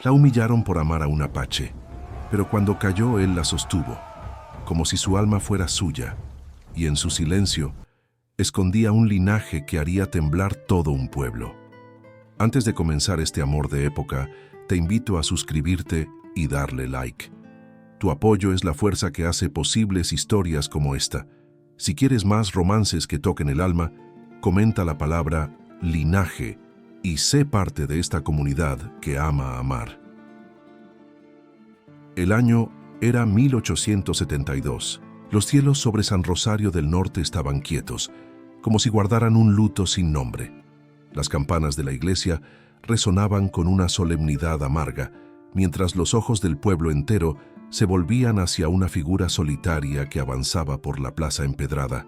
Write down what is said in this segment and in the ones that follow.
La humillaron por amar a un apache, pero cuando cayó él la sostuvo, como si su alma fuera suya, y en su silencio escondía un linaje que haría temblar todo un pueblo. Antes de comenzar este amor de época, te invito a suscribirte y darle like. Tu apoyo es la fuerza que hace posibles historias como esta. Si quieres más romances que toquen el alma, comenta la palabra linaje y sé parte de esta comunidad que ama amar. El año era 1872. Los cielos sobre San Rosario del Norte estaban quietos, como si guardaran un luto sin nombre. Las campanas de la iglesia resonaban con una solemnidad amarga, mientras los ojos del pueblo entero se volvían hacia una figura solitaria que avanzaba por la plaza empedrada.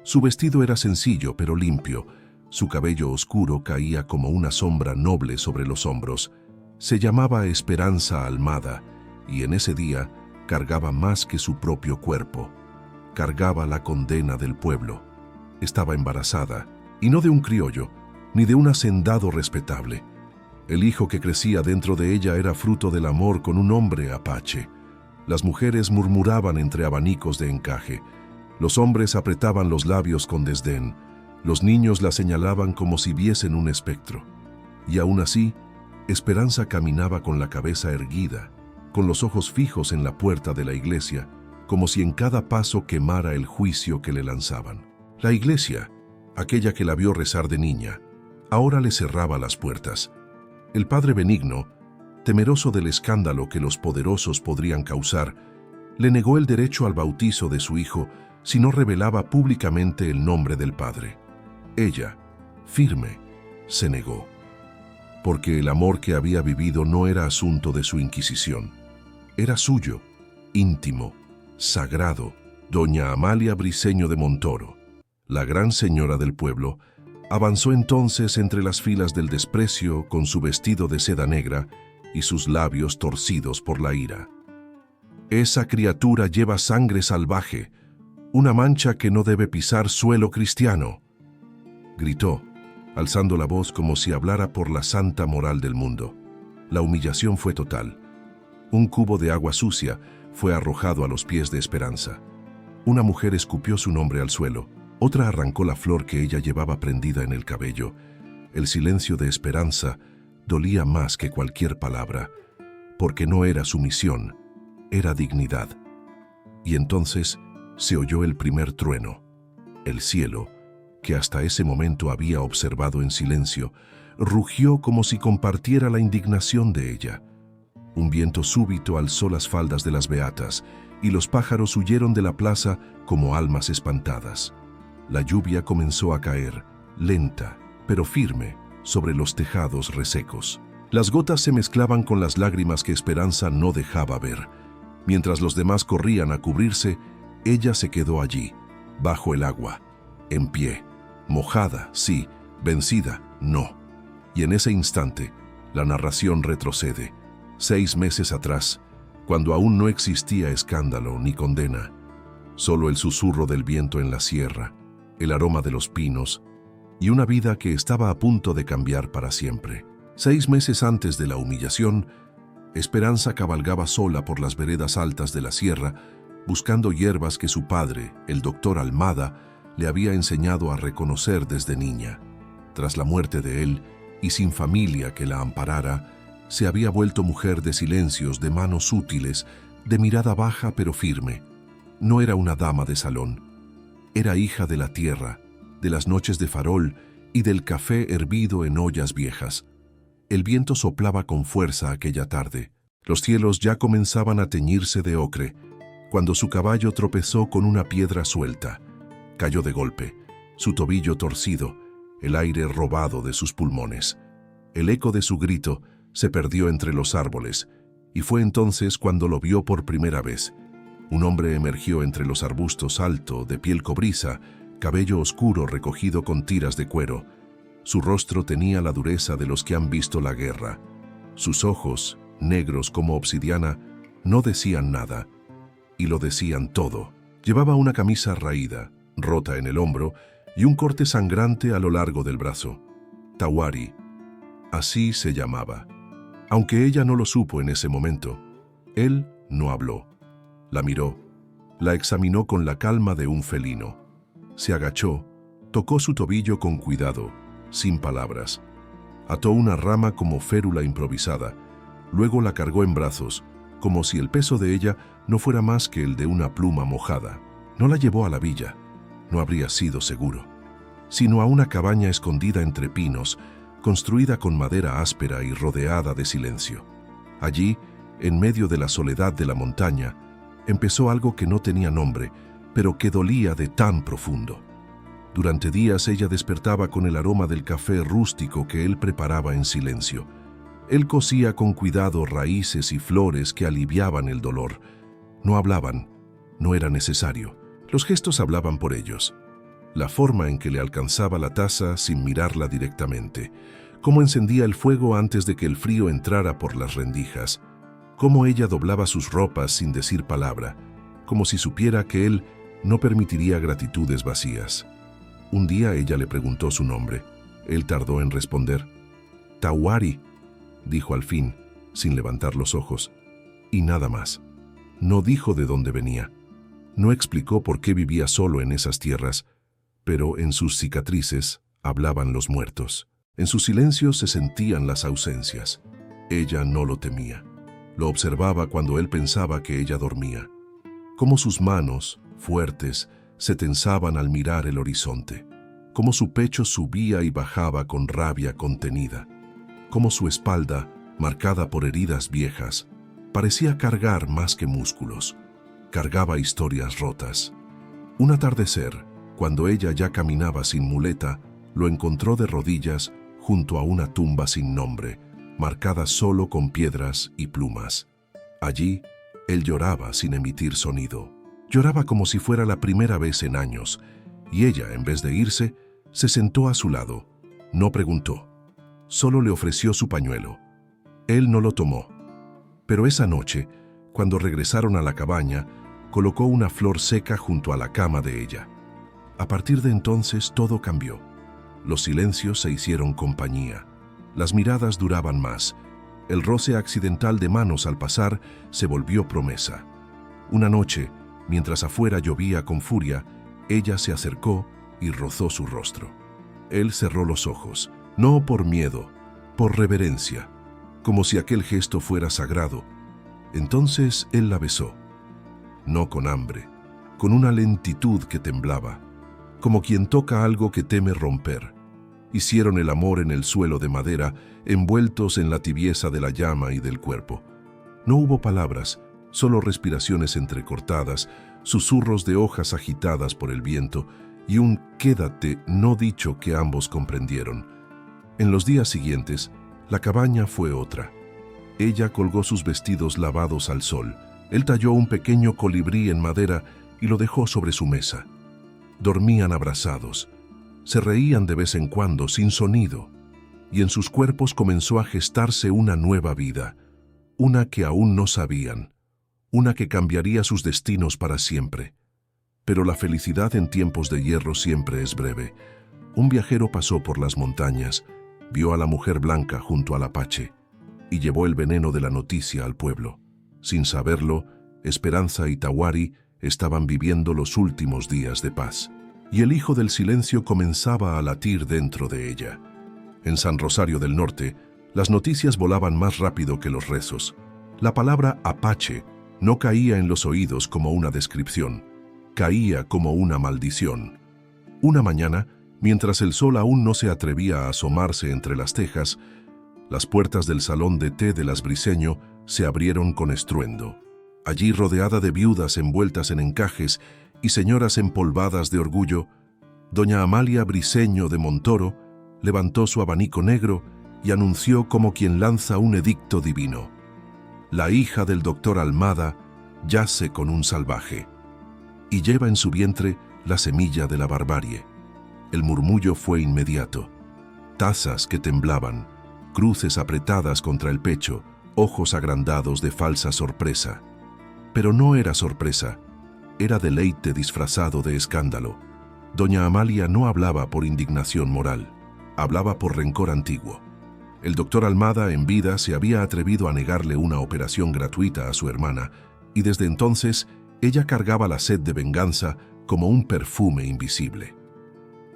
Su vestido era sencillo pero limpio, su cabello oscuro caía como una sombra noble sobre los hombros. Se llamaba Esperanza Almada, y en ese día cargaba más que su propio cuerpo. Cargaba la condena del pueblo. Estaba embarazada, y no de un criollo, ni de un hacendado respetable. El hijo que crecía dentro de ella era fruto del amor con un hombre apache. Las mujeres murmuraban entre abanicos de encaje. Los hombres apretaban los labios con desdén. Los niños la señalaban como si viesen un espectro. Y aún así, Esperanza caminaba con la cabeza erguida, con los ojos fijos en la puerta de la iglesia, como si en cada paso quemara el juicio que le lanzaban. La iglesia, aquella que la vio rezar de niña, ahora le cerraba las puertas. El padre Benigno, temeroso del escándalo que los poderosos podrían causar, le negó el derecho al bautizo de su hijo si no revelaba públicamente el nombre del padre. Ella, firme, se negó, porque el amor que había vivido no era asunto de su inquisición. Era suyo, íntimo, sagrado. Doña Amalia Briceño de Montoro, la gran señora del pueblo, avanzó entonces entre las filas del desprecio con su vestido de seda negra y sus labios torcidos por la ira. Esa criatura lleva sangre salvaje, una mancha que no debe pisar suelo cristiano, gritó, alzando la voz como si hablara por la santa moral del mundo. La humillación fue total. Un cubo de agua sucia fue arrojado a los pies de Esperanza. Una mujer escupió su nombre al suelo, otra arrancó la flor que ella llevaba prendida en el cabello. El silencio de Esperanza dolía más que cualquier palabra, porque no era sumisión, era dignidad. Y entonces se oyó el primer trueno. El cielo, que hasta ese momento había observado en silencio, rugió como si compartiera la indignación de ella. Un viento súbito alzó las faldas de las beatas, y los pájaros huyeron de la plaza como almas espantadas. La lluvia comenzó a caer, lenta, pero firme, sobre los tejados resecos. Las gotas se mezclaban con las lágrimas que Esperanza no dejaba ver. Mientras los demás corrían a cubrirse, ella se quedó allí, bajo el agua, en pie, mojada, sí, vencida, no. Y en ese instante, la narración retrocede. 6 meses atrás, cuando aún no existía escándalo ni condena, solo el susurro del viento en la sierra, el aroma de los pinos y una vida que estaba a punto de cambiar para siempre. 6 meses antes de la humillación, Esperanza cabalgaba sola por las veredas altas de la sierra, buscando hierbas que su padre, el doctor Almada, le había enseñado a reconocer desde niña. Tras la muerte de él, y sin familia que la amparara, se había vuelto mujer de silencios, de manos útiles, de mirada baja pero firme. No era una dama de salón. Era hija de la tierra, de las noches de farol y del café hervido en ollas viejas. El viento soplaba con fuerza aquella tarde. Los cielos ya comenzaban a teñirse de ocre, cuando su caballo tropezó con una piedra suelta. Cayó de golpe, su tobillo torcido, el aire robado de sus pulmones. El eco de su grito se perdió entre los árboles, y fue entonces cuando lo vio por primera vez. Un hombre emergió entre los arbustos alto, de piel cobriza, cabello oscuro recogido con tiras de cuero. Su rostro tenía la dureza de los que han visto la guerra. Sus ojos, negros como obsidiana, no decían nada, y lo decían todo. Llevaba una camisa raída, rota en el hombro, y un corte sangrante a lo largo del brazo. Tawari, así se llamaba. Aunque ella no lo supo en ese momento, él no habló. La miró, la examinó con la calma de un felino. Se agachó, tocó su tobillo con cuidado, sin palabras. Ató una rama como férula improvisada, luego la cargó en brazos, como si el peso de ella no fuera más que el de una pluma mojada. No la llevó a la villa, no habría sido seguro, sino a una cabaña escondida entre pinos, construida con madera áspera y rodeada de silencio. Allí, en medio de la soledad de la montaña, empezó algo que no tenía nombre, pero que dolía de tan profundo. Durante días ella despertaba con el aroma del café rústico que él preparaba en silencio. Él cosía con cuidado raíces y flores que aliviaban el dolor. No hablaban, no era necesario. Los gestos hablaban por ellos. La forma en que le alcanzaba la taza sin mirarla directamente, cómo encendía el fuego antes de que el frío entrara por las rendijas, cómo ella doblaba sus ropas sin decir palabra, como si supiera que él no permitiría gratitudes vacías. Un día ella le preguntó su nombre. Él tardó en responder. «Tawari», dijo al fin, sin levantar los ojos, y nada más. No dijo de dónde venía. No explicó por qué vivía solo en esas tierras, pero en sus cicatrices hablaban los muertos. En su silencio se sentían las ausencias. Ella no lo temía. Lo observaba cuando él pensaba que ella dormía. Cómo sus manos, fuertes, se tensaban al mirar el horizonte. Cómo su pecho subía y bajaba con rabia contenida. Cómo su espalda, marcada por heridas viejas, parecía cargar más que músculos. Cargaba historias rotas. Un atardecer, cuando ella ya caminaba sin muleta, lo encontró de rodillas junto a una tumba sin nombre, marcada solo con piedras y plumas. Allí, él lloraba sin emitir sonido. Lloraba como si fuera la primera vez en años, y ella, en vez de irse, se sentó a su lado. No preguntó. Solo le ofreció su pañuelo. Él no lo tomó. Pero esa noche, cuando regresaron a la cabaña, colocó una flor seca junto a la cama de ella. A partir de entonces todo cambió. Los silencios se hicieron compañía. Las miradas duraban más. El roce accidental de manos al pasar se volvió promesa. Una noche, mientras afuera llovía con furia, ella se acercó y rozó su rostro. Él cerró los ojos, no por miedo, por reverencia, como si aquel gesto fuera sagrado. Entonces él la besó, no con hambre, con una lentitud que temblaba, como quien toca algo que teme romper. Hicieron el amor en el suelo de madera, envueltos en la tibieza de la llama y del cuerpo. No hubo palabras, solo respiraciones entrecortadas, susurros de hojas agitadas por el viento y un «quédate» no dicho que ambos comprendieron. En los días siguientes, la cabaña fue otra. Ella colgó sus vestidos lavados al sol. Él talló un pequeño colibrí en madera y lo dejó sobre su mesa. Dormían abrazados. Se reían de vez en cuando, sin sonido. Y en sus cuerpos comenzó a gestarse una nueva vida. Una que aún no sabían. Una que cambiaría sus destinos para siempre. Pero la felicidad en tiempos de hierro siempre es breve. Un viajero pasó por las montañas, vio a la mujer blanca junto al Apache y llevó el veneno de la noticia al pueblo. Sin saberlo, Esperanza y Tawari estaban viviendo los últimos días de paz, y el hijo del silencio comenzaba a latir dentro de ella. En San Rosario del Norte, las noticias volaban más rápido que los rezos. La palabra Apache no caía en los oídos como una descripción, caía como una maldición. Una mañana, mientras el sol aún no se atrevía a asomarse entre las tejas, las puertas del salón de té de las Briceño se abrieron con estruendo. Allí, rodeada de viudas envueltas en encajes y señoras empolvadas de orgullo, doña Amalia Briceño de Montoro levantó su abanico negro y anunció como quien lanza un edicto divino: la hija del doctor Almada yace con un salvaje y lleva en su vientre la semilla de la barbarie. El murmullo fue inmediato. Tazas que temblaban, cruces apretadas contra el pecho, ojos agrandados de falsa sorpresa. Pero no era sorpresa, era deleite disfrazado de escándalo. Doña Amalia no hablaba por indignación moral, hablaba por rencor antiguo. El doctor Almada, en vida, se había atrevido a negarle una operación gratuita a su hermana, y desde entonces ella cargaba la sed de venganza como un perfume invisible.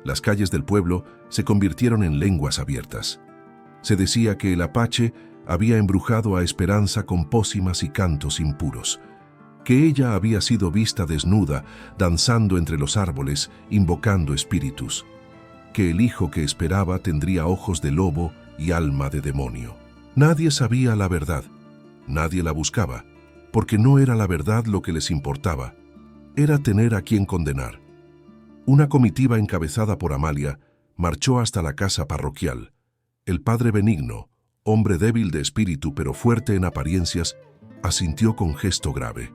Las calles del pueblo se convirtieron en lenguas abiertas. Se decía que el Apache había embrujado a Esperanza con pócimas y cantos impuros, que ella había sido vista desnuda, danzando entre los árboles, invocando espíritus, que el hijo que esperaba tendría ojos de lobo y alma de demonio. Nadie sabía la verdad, nadie la buscaba, porque no era la verdad lo que les importaba, era tener a quien condenar. Una comitiva encabezada por Amalia marchó hasta la casa parroquial. El padre Benigno, hombre débil de espíritu pero fuerte en apariencias, asintió con gesto grave.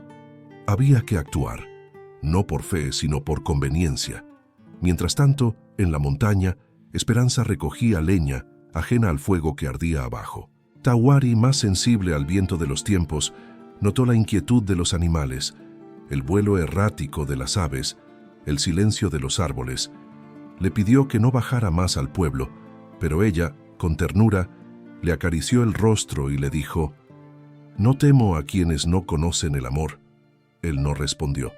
Había que actuar, no por fe sino por conveniencia. Mientras tanto, en la montaña, Esperanza recogía leña ajena al fuego que ardía abajo. Tawari, más sensible al viento de los tiempos, notó la inquietud de los animales, el vuelo errático de las aves, el silencio de los árboles. Le pidió que no bajara más al pueblo, pero ella, con ternura, le acarició el rostro y le dijo: «No temo a quienes no conocen el amor». Él no respondió.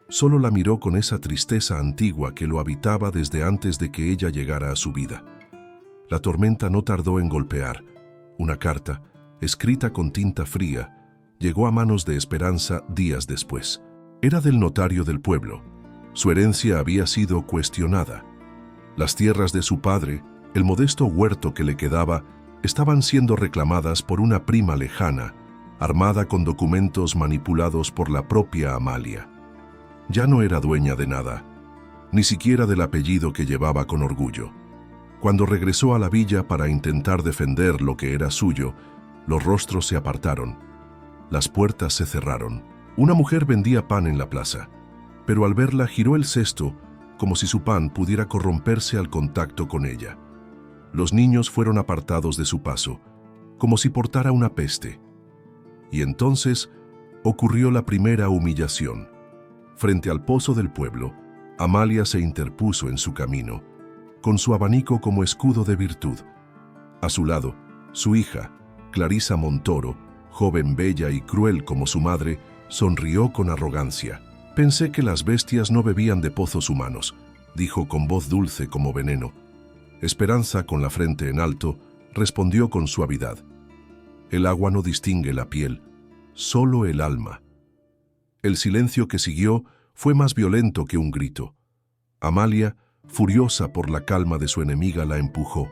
Solo la miró con esa tristeza antigua que lo habitaba desde antes de que ella llegara a su vida. La tormenta no tardó en golpear. Una carta, escrita con tinta fría, llegó a manos de Esperanza días después. Era del notario del pueblo. Su herencia había sido cuestionada. Las tierras de su padre, el modesto huerto que le quedaba, estaban siendo reclamadas por una prima lejana, armada con documentos manipulados por la propia Amalia. Ya no era dueña de nada, ni siquiera del apellido que llevaba con orgullo. Cuando regresó a la villa para intentar defender lo que era suyo, los rostros se apartaron. Las puertas se cerraron. Una mujer vendía pan en la plaza, pero al verla giró el cesto como si su pan pudiera corromperse al contacto con ella. Los niños fueron apartados de su paso, como si portara una peste. Y entonces ocurrió la primera humillación. Frente al pozo del pueblo, Amalia se interpuso en su camino, con su abanico como escudo de virtud. A su lado, su hija, Clarisa Montoro, joven bella y cruel como su madre, sonrió con arrogancia. «Pensé que las bestias no bebían de pozos humanos», dijo con voz dulce como veneno. Esperanza, con la frente en alto, respondió con suavidad: «El agua no distingue la piel, solo el alma». El silencio que siguió fue más violento que un grito. Amalia, furiosa por la calma de su enemiga, la empujó.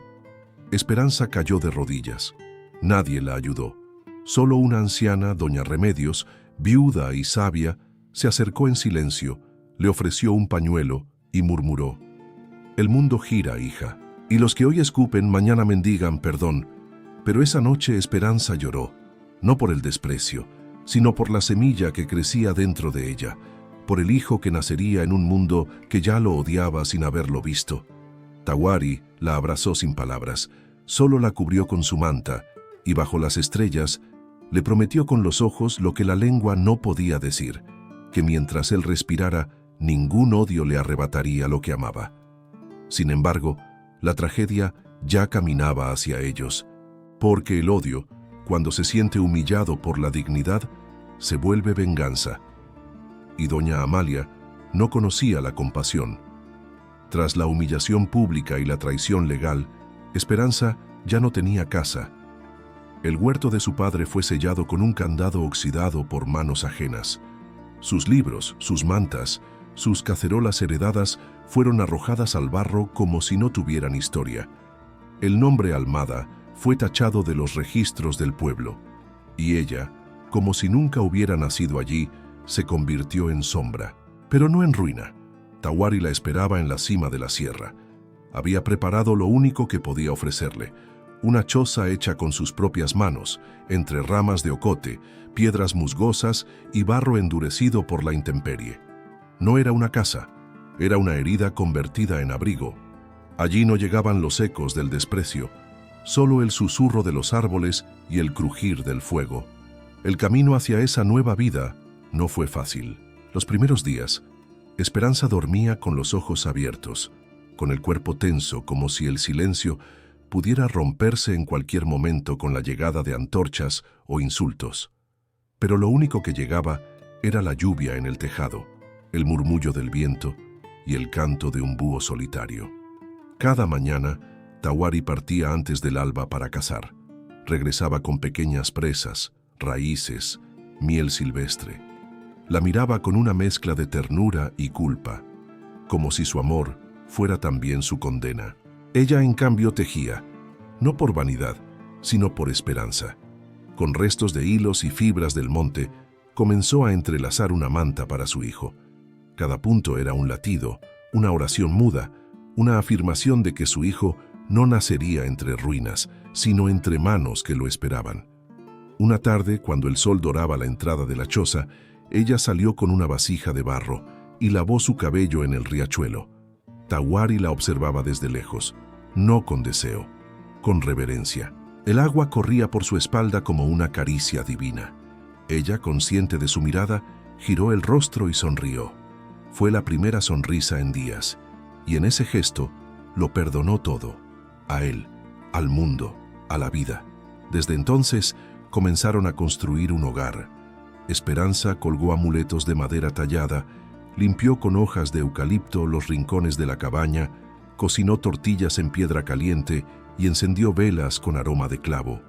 Esperanza cayó de rodillas. Nadie la ayudó. Solo una anciana, doña Remedios, viuda y sabia, se acercó en silencio, le ofreció un pañuelo y murmuró: «El mundo gira, hija, y los que hoy escupen mañana mendigan perdón». Pero esa noche Esperanza lloró, no por el desprecio, sino por la semilla que crecía dentro de ella, por el hijo que nacería en un mundo que ya lo odiaba sin haberlo visto. Tawari la abrazó sin palabras, solo la cubrió con su manta, y bajo las estrellas le prometió con los ojos lo que la lengua no podía decir, que mientras él respirara, ningún odio le arrebataría lo que amaba. Sin embargo, la tragedia ya caminaba hacia ellos, porque el odio, cuando se siente humillado por la dignidad, se vuelve venganza. Y doña Amalia no conocía la compasión. Tras la humillación pública y la traición legal, Esperanza ya no tenía casa. El huerto de su padre fue sellado con un candado oxidado por manos ajenas. Sus libros, sus mantas, sus cacerolas heredadas fueron arrojadas al barro como si no tuvieran historia. El nombre Almada fue tachado de los registros del pueblo, y ella, como si nunca hubiera nacido allí, se convirtió en sombra, pero no en ruina. Tawari la esperaba en la cima de la sierra. Había preparado lo único que podía ofrecerle: una choza hecha con sus propias manos, entre ramas de ocote, piedras musgosas y barro endurecido por la intemperie. No era una casa, era una herida convertida en abrigo. Allí no llegaban los ecos del desprecio, solo el susurro de los árboles y el crujir del fuego. El camino hacia esa nueva vida no fue fácil. Los primeros días, Esperanza dormía con los ojos abiertos, con el cuerpo tenso como si el silencio pudiera romperse en cualquier momento con la llegada de antorchas o insultos. Pero lo único que llegaba era la lluvia en el tejado, el murmullo del viento y el canto de un búho solitario. Cada mañana, Tawari partía antes del alba para cazar. Regresaba con pequeñas presas, raíces, miel silvestre. La miraba con una mezcla de ternura y culpa, como si su amor fuera también su condena. Ella, en cambio, tejía, no por vanidad, sino por esperanza. Con restos de hilos y fibras del monte, comenzó a entrelazar una manta para su hijo. Cada punto era un latido, una oración muda, una afirmación de que su hijo no nacería entre ruinas, sino entre manos que lo esperaban. Una tarde, cuando el sol doraba la entrada de la choza, ella salió con una vasija de barro y lavó su cabello en el riachuelo. Tawari la observaba desde lejos, no con deseo, con reverencia. El agua corría por su espalda como una caricia divina. Ella, consciente de su mirada, giró el rostro y sonrió. Fue la primera sonrisa en días, y en ese gesto lo perdonó todo, a él, al mundo, a la vida. Desde entonces comenzaron a construir un hogar. Esperanza colgó amuletos de madera tallada, limpió con hojas de eucalipto los rincones de la cabaña, cocinó tortillas en piedra caliente y encendió velas con aroma de clavo.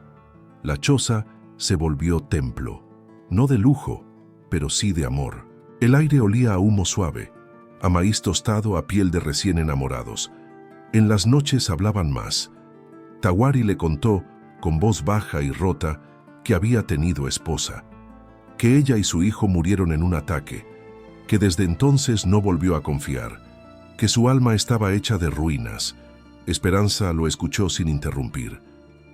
La choza se volvió templo, no de lujo, pero sí de amor. El aire olía a humo suave, a maíz tostado, a piel de recién enamorados. En las noches hablaban más. Tawari le contó, con voz baja y rota, que había tenido esposa, que ella y su hijo murieron en un ataque, que desde entonces no volvió a confiar, que su alma estaba hecha de ruinas. Esperanza lo escuchó sin interrumpir.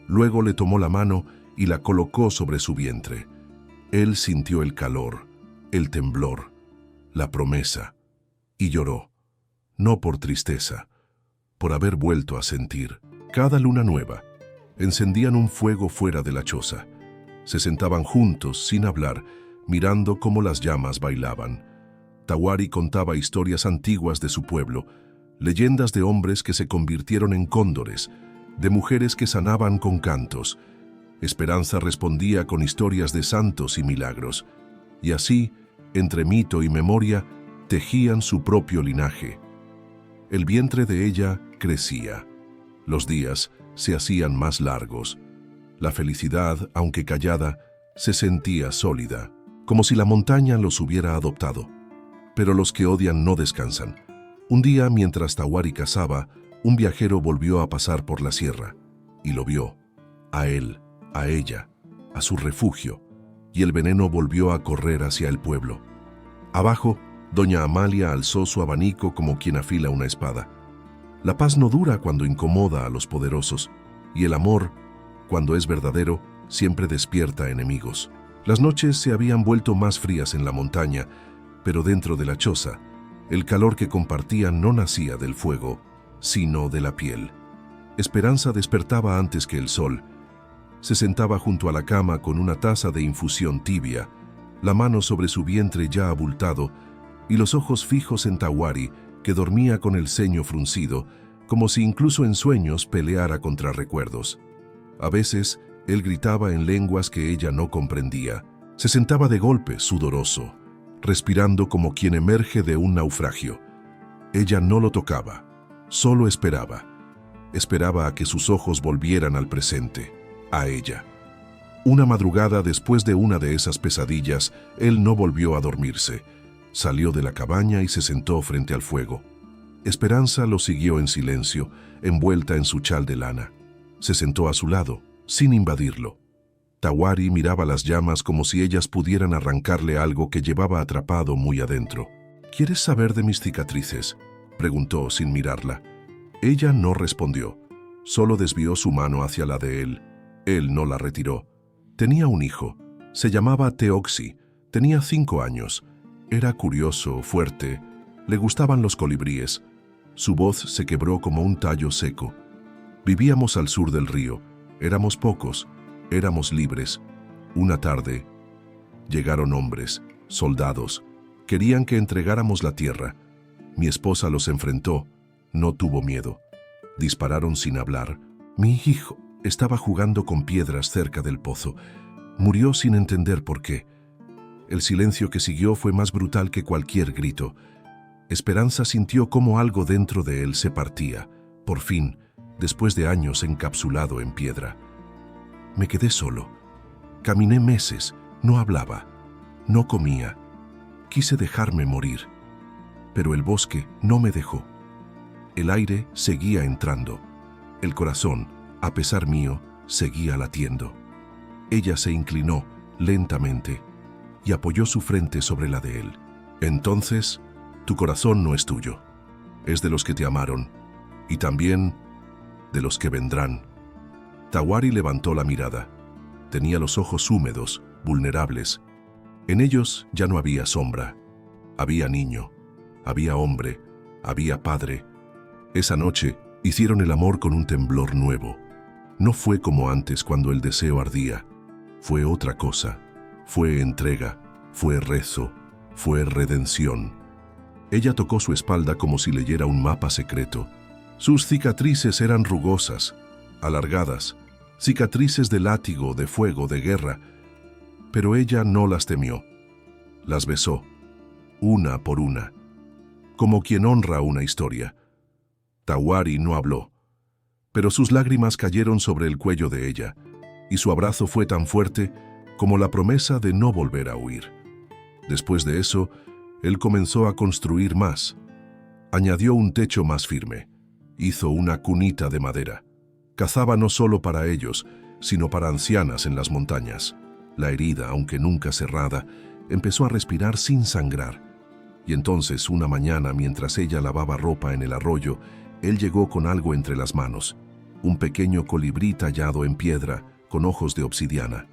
Luego le tomó la mano y la colocó sobre su vientre. Él sintió el calor, el temblor, la promesa, y lloró, no por tristeza, por haber vuelto a sentir. Cada luna nueva, encendían un fuego fuera de la choza. Se sentaban juntos, sin hablar, mirando cómo las llamas bailaban. Tawari contaba historias antiguas de su pueblo, leyendas de hombres que se convirtieron en cóndores, de mujeres que sanaban con cantos. Esperanza respondía con historias de santos y milagros, y así, entre mito y memoria, tejían su propio linaje. El vientre de ella crecía. Los días se hacían más largos. La felicidad, aunque callada, se sentía sólida, como si la montaña los hubiera adoptado. Pero los que odian no descansan. Un día, mientras Tawari cazaba, un viajero volvió a pasar por la sierra, y lo vio, a él, a ella, a su refugio, y el veneno volvió a correr hacia el pueblo. Abajo, doña Amalia alzó su abanico como quien afila una espada. La paz no dura cuando incomoda a los poderosos, y el amor, cuando es verdadero, siempre despierta enemigos. Las noches se habían vuelto más frías en la montaña, pero dentro de la choza, el calor que compartían no nacía del fuego, sino de la piel. Esperanza despertaba antes que el sol. Se sentaba junto a la cama con una taza de infusión tibia, la mano sobre su vientre ya abultado y los ojos fijos en Tawari, que dormía con el ceño fruncido, como si incluso en sueños peleara contra recuerdos. A veces, él gritaba en lenguas que ella no comprendía. Se sentaba de golpe, sudoroso, respirando como quien emerge de un naufragio. Ella no lo tocaba, solo esperaba. Esperaba a que sus ojos volvieran al presente, a ella. Una madrugada, después de una de esas pesadillas, él no volvió a dormirse. Salió de la cabaña y se sentó frente al fuego. Esperanza lo siguió en silencio, envuelta en su chal de lana. Se sentó a su lado, sin invadirlo. Tawari miraba las llamas como si ellas pudieran arrancarle algo que llevaba atrapado muy adentro. ¿Quieres saber de mis cicatrices?, preguntó sin mirarla. Ella no respondió, solo desvió su mano hacia la de él. Él no la retiró. Tenía un hijo. Se llamaba Teoxi. Tenía 5 años. Era curioso, fuerte. Le gustaban los colibríes. Su voz se quebró como un tallo seco. Vivíamos al sur del río. Éramos pocos. Éramos libres. Una tarde, llegaron hombres, soldados. Querían que entregáramos la tierra. Mi esposa los enfrentó. No tuvo miedo. Dispararon sin hablar. Mi hijo estaba jugando con piedras cerca del pozo. Murió sin entender por qué. El silencio que siguió fue más brutal que cualquier grito. Esperanza sintió cómo algo dentro de él se partía, por fin, después de años encapsulado en piedra. Me quedé solo. Caminé meses, no hablaba, no comía. Quise dejarme morir, pero el bosque no me dejó. El aire seguía entrando. El corazón, a pesar mío, seguía latiendo. Ella se inclinó lentamente y apoyó su frente sobre la de él. Entonces, tu corazón no es tuyo. Es de los que te amaron y también de los que vendrán. Tawari levantó la mirada. Tenía los ojos húmedos, vulnerables. En ellos ya no había sombra. Había niño, había hombre, había padre. Esa noche hicieron el amor con un temblor nuevo. No fue como antes cuando el deseo ardía. Fue otra cosa. Fue entrega, fue rezo, fue redención. Ella tocó su espalda como si leyera un mapa secreto. Sus cicatrices eran rugosas, alargadas, cicatrices de látigo, de fuego, de guerra. Pero ella no las temió. Las besó, una por una, como quien honra una historia. Tawari no habló, pero sus lágrimas cayeron sobre el cuello de ella, y su abrazo fue tan fuerte como la promesa de no volver a huir. Después de eso, él comenzó a construir más. Añadió un techo más firme. Hizo una cunita de madera. Cazaba no solo para ellos, sino para ancianas en las montañas. La herida, aunque nunca cerrada, empezó a respirar sin sangrar. Y entonces, una mañana, mientras ella lavaba ropa en el arroyo, él llegó con algo entre las manos. Un pequeño colibrí tallado en piedra, con ojos de obsidiana.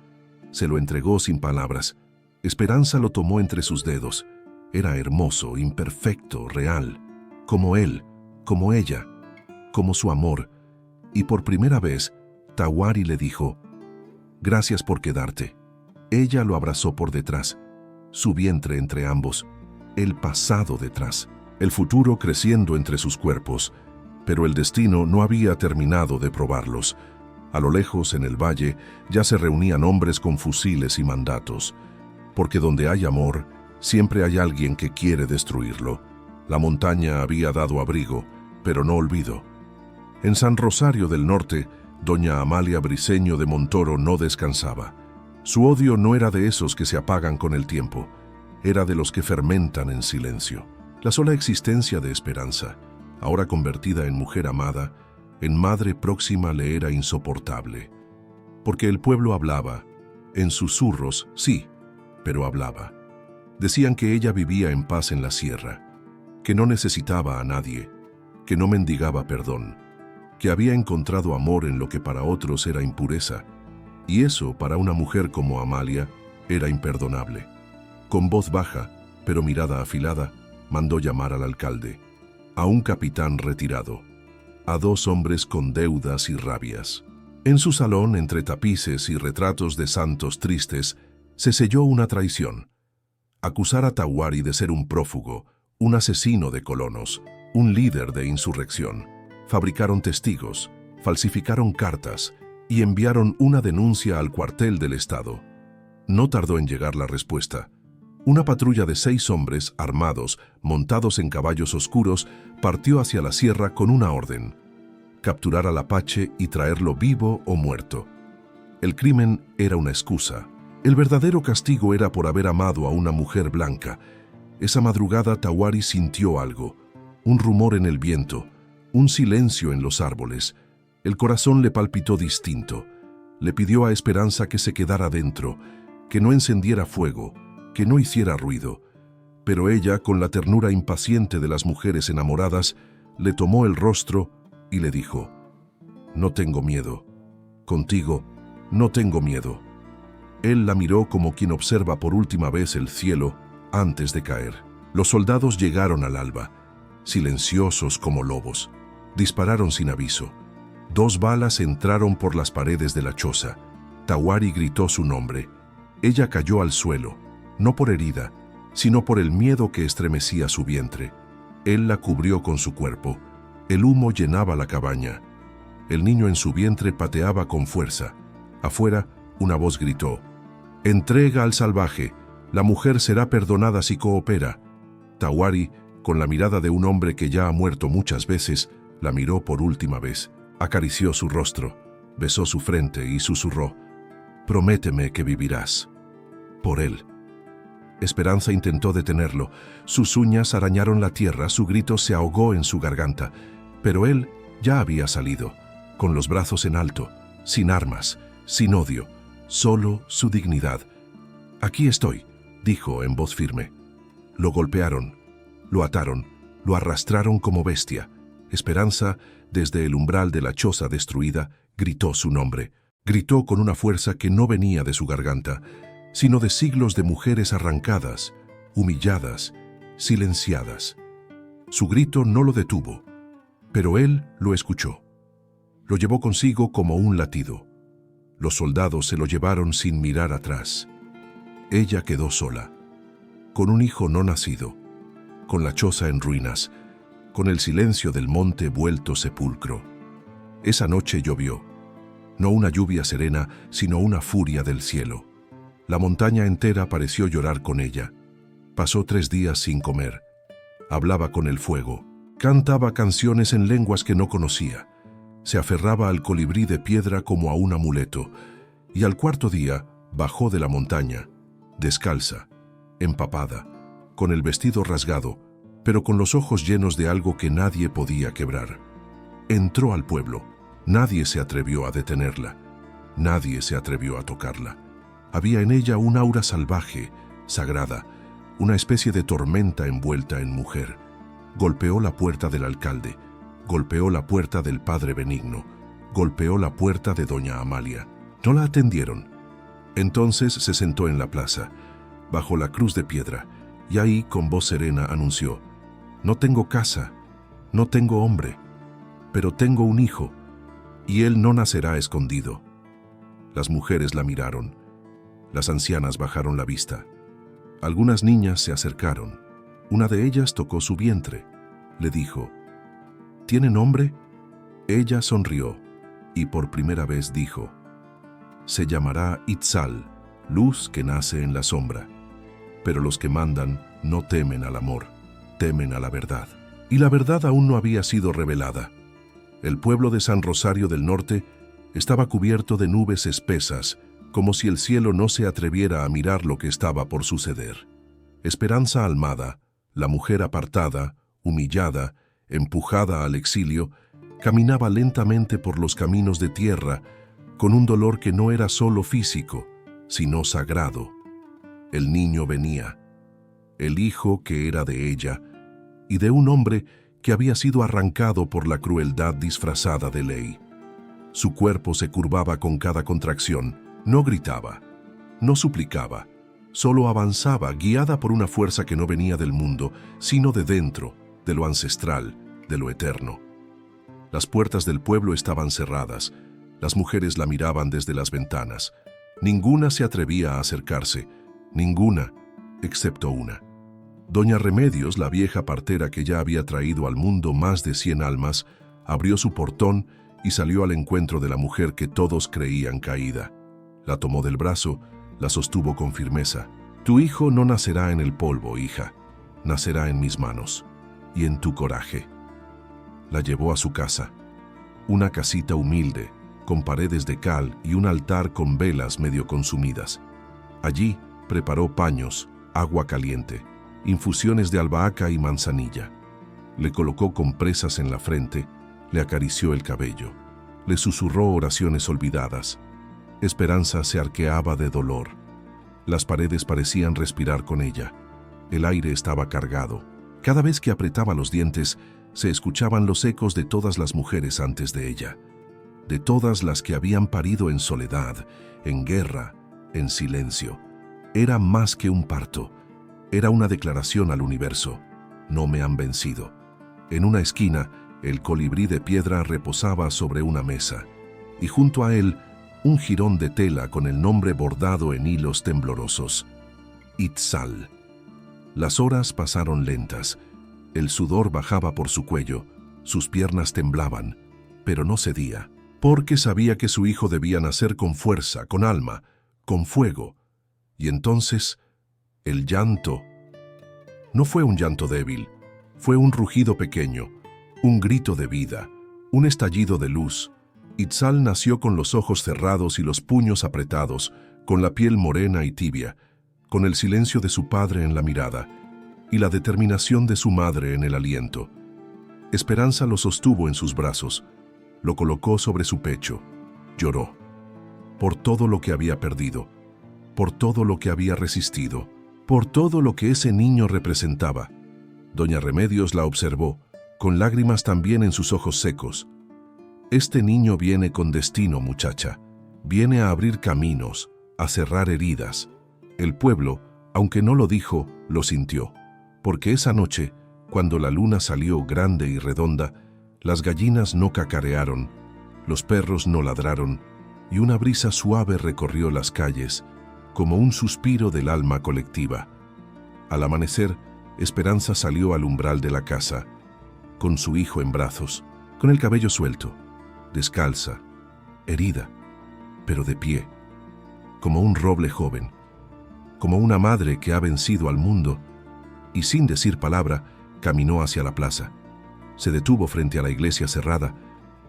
Se lo entregó sin palabras. Esperanza lo tomó entre sus dedos. Era hermoso, imperfecto, real. Como él, como ella, como su amor. Y por primera vez, Tawari le dijo, «Gracias por quedarte». Ella lo abrazó por detrás, su vientre entre ambos, el pasado detrás, el futuro creciendo entre sus cuerpos. Pero el destino no había terminado de probarlos. A lo lejos, en el valle, ya se reunían hombres con fusiles y mandatos. Porque donde hay amor, siempre hay alguien que quiere destruirlo. La montaña había dado abrigo, pero no olvido. En San Rosario del Norte, doña Amalia Briceño de Montoro no descansaba. Su odio no era de esos que se apagan con el tiempo, era de los que fermentan en silencio. La sola existencia de Esperanza, ahora convertida en mujer amada, en madre próxima, le era insoportable. Porque el pueblo hablaba, en susurros, sí, pero hablaba. Decían que ella vivía en paz en la sierra, que no necesitaba a nadie, que no mendigaba perdón, que había encontrado amor en lo que para otros era impureza, y eso para una mujer como Amalia era imperdonable. Con voz baja, pero mirada afilada, mandó llamar al alcalde, a un capitán retirado, a dos hombres con deudas y rabias. En su salón, entre tapices y retratos de santos tristes, se selló una traición. Acusar a Tawari de ser un prófugo, un asesino de colonos, un líder de insurrección. Fabricaron testigos, falsificaron cartas y enviaron una denuncia al cuartel del Estado. No tardó en llegar la respuesta. Una patrulla de 6 hombres armados, montados en caballos oscuros, partió hacia la sierra con una orden: capturar al apache y traerlo vivo o muerto. El crimen era una excusa. El verdadero castigo era por haber amado a una mujer blanca. Esa madrugada Tawari sintió algo, un rumor en el viento, un silencio en los árboles. El corazón le palpitó distinto. Le pidió a Esperanza que se quedara dentro, que no encendiera fuego, que no hiciera ruido. Pero ella, con la ternura impaciente de las mujeres enamoradas, le tomó el rostro y le dijo: «No tengo miedo. Contigo, no tengo miedo». Él la miró como quien observa por última vez el cielo antes de caer. Los soldados llegaron al alba, silenciosos como lobos. Dispararon sin aviso. 2 balas entraron por las paredes de la choza. Tawari gritó su nombre. Ella cayó al suelo, no por herida, sino por el miedo que estremecía su vientre. Él la cubrió con su cuerpo. El humo llenaba la cabaña. El niño en su vientre pateaba con fuerza. Afuera, una voz gritó: «Entrega al salvaje. La mujer será perdonada si coopera». Tawari, con la mirada de un hombre que ya ha muerto muchas veces, la miró por última vez. Acarició su rostro, besó su frente y susurró: «Prométeme que vivirás por él». Esperanza intentó detenerlo. Sus uñas arañaron la tierra, su grito se ahogó en su garganta. Pero él ya había salido, con los brazos en alto, sin armas, sin odio, solo su dignidad. «Aquí estoy», dijo en voz firme. Lo golpearon, lo ataron, lo arrastraron como bestia. Esperanza, desde el umbral de la choza destruida, gritó su nombre. Gritó con una fuerza que no venía de su garganta, sino de siglos de mujeres arrancadas, humilladas, silenciadas. Su grito no lo detuvo, pero él lo escuchó. Lo llevó consigo como un latido. Los soldados se lo llevaron sin mirar atrás. Ella quedó sola, con un hijo no nacido, con la choza en ruinas, con el silencio del monte vuelto sepulcro. Esa noche llovió, no una lluvia serena, sino una furia del cielo. La montaña entera pareció llorar con ella. Pasó 3 días sin comer. Hablaba con el fuego. Cantaba canciones en lenguas que no conocía. Se aferraba al colibrí de piedra como a un amuleto. Y al 4.º día bajó de la montaña, descalza, empapada, con el vestido rasgado, pero con los ojos llenos de algo que nadie podía quebrar. Entró al pueblo. Nadie se atrevió a detenerla. Nadie se atrevió a tocarla. Había en ella un aura salvaje, sagrada, una especie de tormenta envuelta en mujer. Golpeó la puerta del alcalde, golpeó la puerta del padre Benigno, golpeó la puerta de doña Amalia. No la atendieron. Entonces se sentó en la plaza, bajo la cruz de piedra, y ahí con voz serena anunció: «No tengo casa, no tengo hombre, pero tengo un hijo, y él no nacerá escondido». Las mujeres la miraron. Las ancianas bajaron la vista. Algunas niñas se acercaron. Una de ellas tocó su vientre. Le dijo: «¿Tiene nombre?». Ella sonrió y por primera vez dijo: «Se llamará Itzal, luz que nace en la sombra». Pero los que mandan no temen al amor, temen a la verdad. Y la verdad aún no había sido revelada. El pueblo de San Rosario del Norte estaba cubierto de nubes espesas, como si el cielo no se atreviera a mirar lo que estaba por suceder. Esperanza Almada, la mujer apartada, humillada, empujada al exilio, caminaba lentamente por los caminos de tierra, con un dolor que no era solo físico, sino sagrado. El niño venía, el hijo que era de ella, y de un hombre que había sido arrancado por la crueldad disfrazada de ley. Su cuerpo se curvaba con cada contracción. No gritaba, no suplicaba, solo avanzaba, guiada por una fuerza que no venía del mundo, sino de dentro, de lo ancestral, de lo eterno. Las puertas del pueblo estaban cerradas. Las mujeres la miraban desde las ventanas. Ninguna se atrevía a acercarse, ninguna, excepto una. Doña Remedios, la vieja partera que ya había traído al mundo más de 100 almas, abrió su portón y salió al encuentro de la mujer que todos creían caída. La tomó del brazo, la sostuvo con firmeza. «Tu hijo no nacerá en el polvo, hija, nacerá en mis manos y en tu coraje». La llevó a su casa, una casita humilde, con paredes de cal y un altar con velas medio consumidas. Allí preparó paños, agua caliente, infusiones de albahaca y manzanilla. Le colocó compresas en la frente, le acarició el cabello, le susurró oraciones olvidadas. Esperanza se arqueaba de dolor. Las paredes parecían respirar con ella. El aire estaba cargado. Cada vez que apretaba los dientes, se escuchaban los ecos de todas las mujeres antes de ella, de todas las que habían parido en soledad, en guerra, en silencio. Era más que un parto. Era una declaración al universo. No me han vencido. En una esquina, el colibrí de piedra reposaba sobre una mesa, y junto a él, un jirón de tela con el nombre bordado en hilos temblorosos: Itzal. Las horas pasaron lentas. El sudor bajaba por su cuello, sus piernas temblaban, pero no cedía. porque sabía que su hijo debía nacer con fuerza, con alma, con fuego. Y entonces, el llanto no fue un llanto débil, fue un rugido pequeño, un grito de vida, un estallido de luz. Itzal nació con los ojos cerrados y los puños apretados, con la piel morena y tibia, con el silencio de su padre en la mirada y la determinación de su madre en el aliento. Esperanza lo sostuvo en sus brazos, lo colocó sobre su pecho, lloró, por todo lo que había perdido, por todo lo que había resistido, por todo lo que ese niño representaba. Doña Remedios la observó, con lágrimas también en sus ojos secos. Este niño viene con destino, muchacha. Viene a abrir caminos, a cerrar heridas. El pueblo, aunque no lo dijo, lo sintió, porque esa noche, cuando la luna salió grande y redonda, las gallinas no cacarearon, los perros no ladraron, y una brisa suave recorrió las calles, como un suspiro del alma colectiva. Al amanecer, Esperanza salió al umbral de la casa, con su hijo en brazos, con el cabello suelto, descalza, herida, pero de pie, como un roble joven, como una madre que ha vencido al mundo, y sin decir palabra, caminó hacia la plaza. Se detuvo frente a la iglesia cerrada,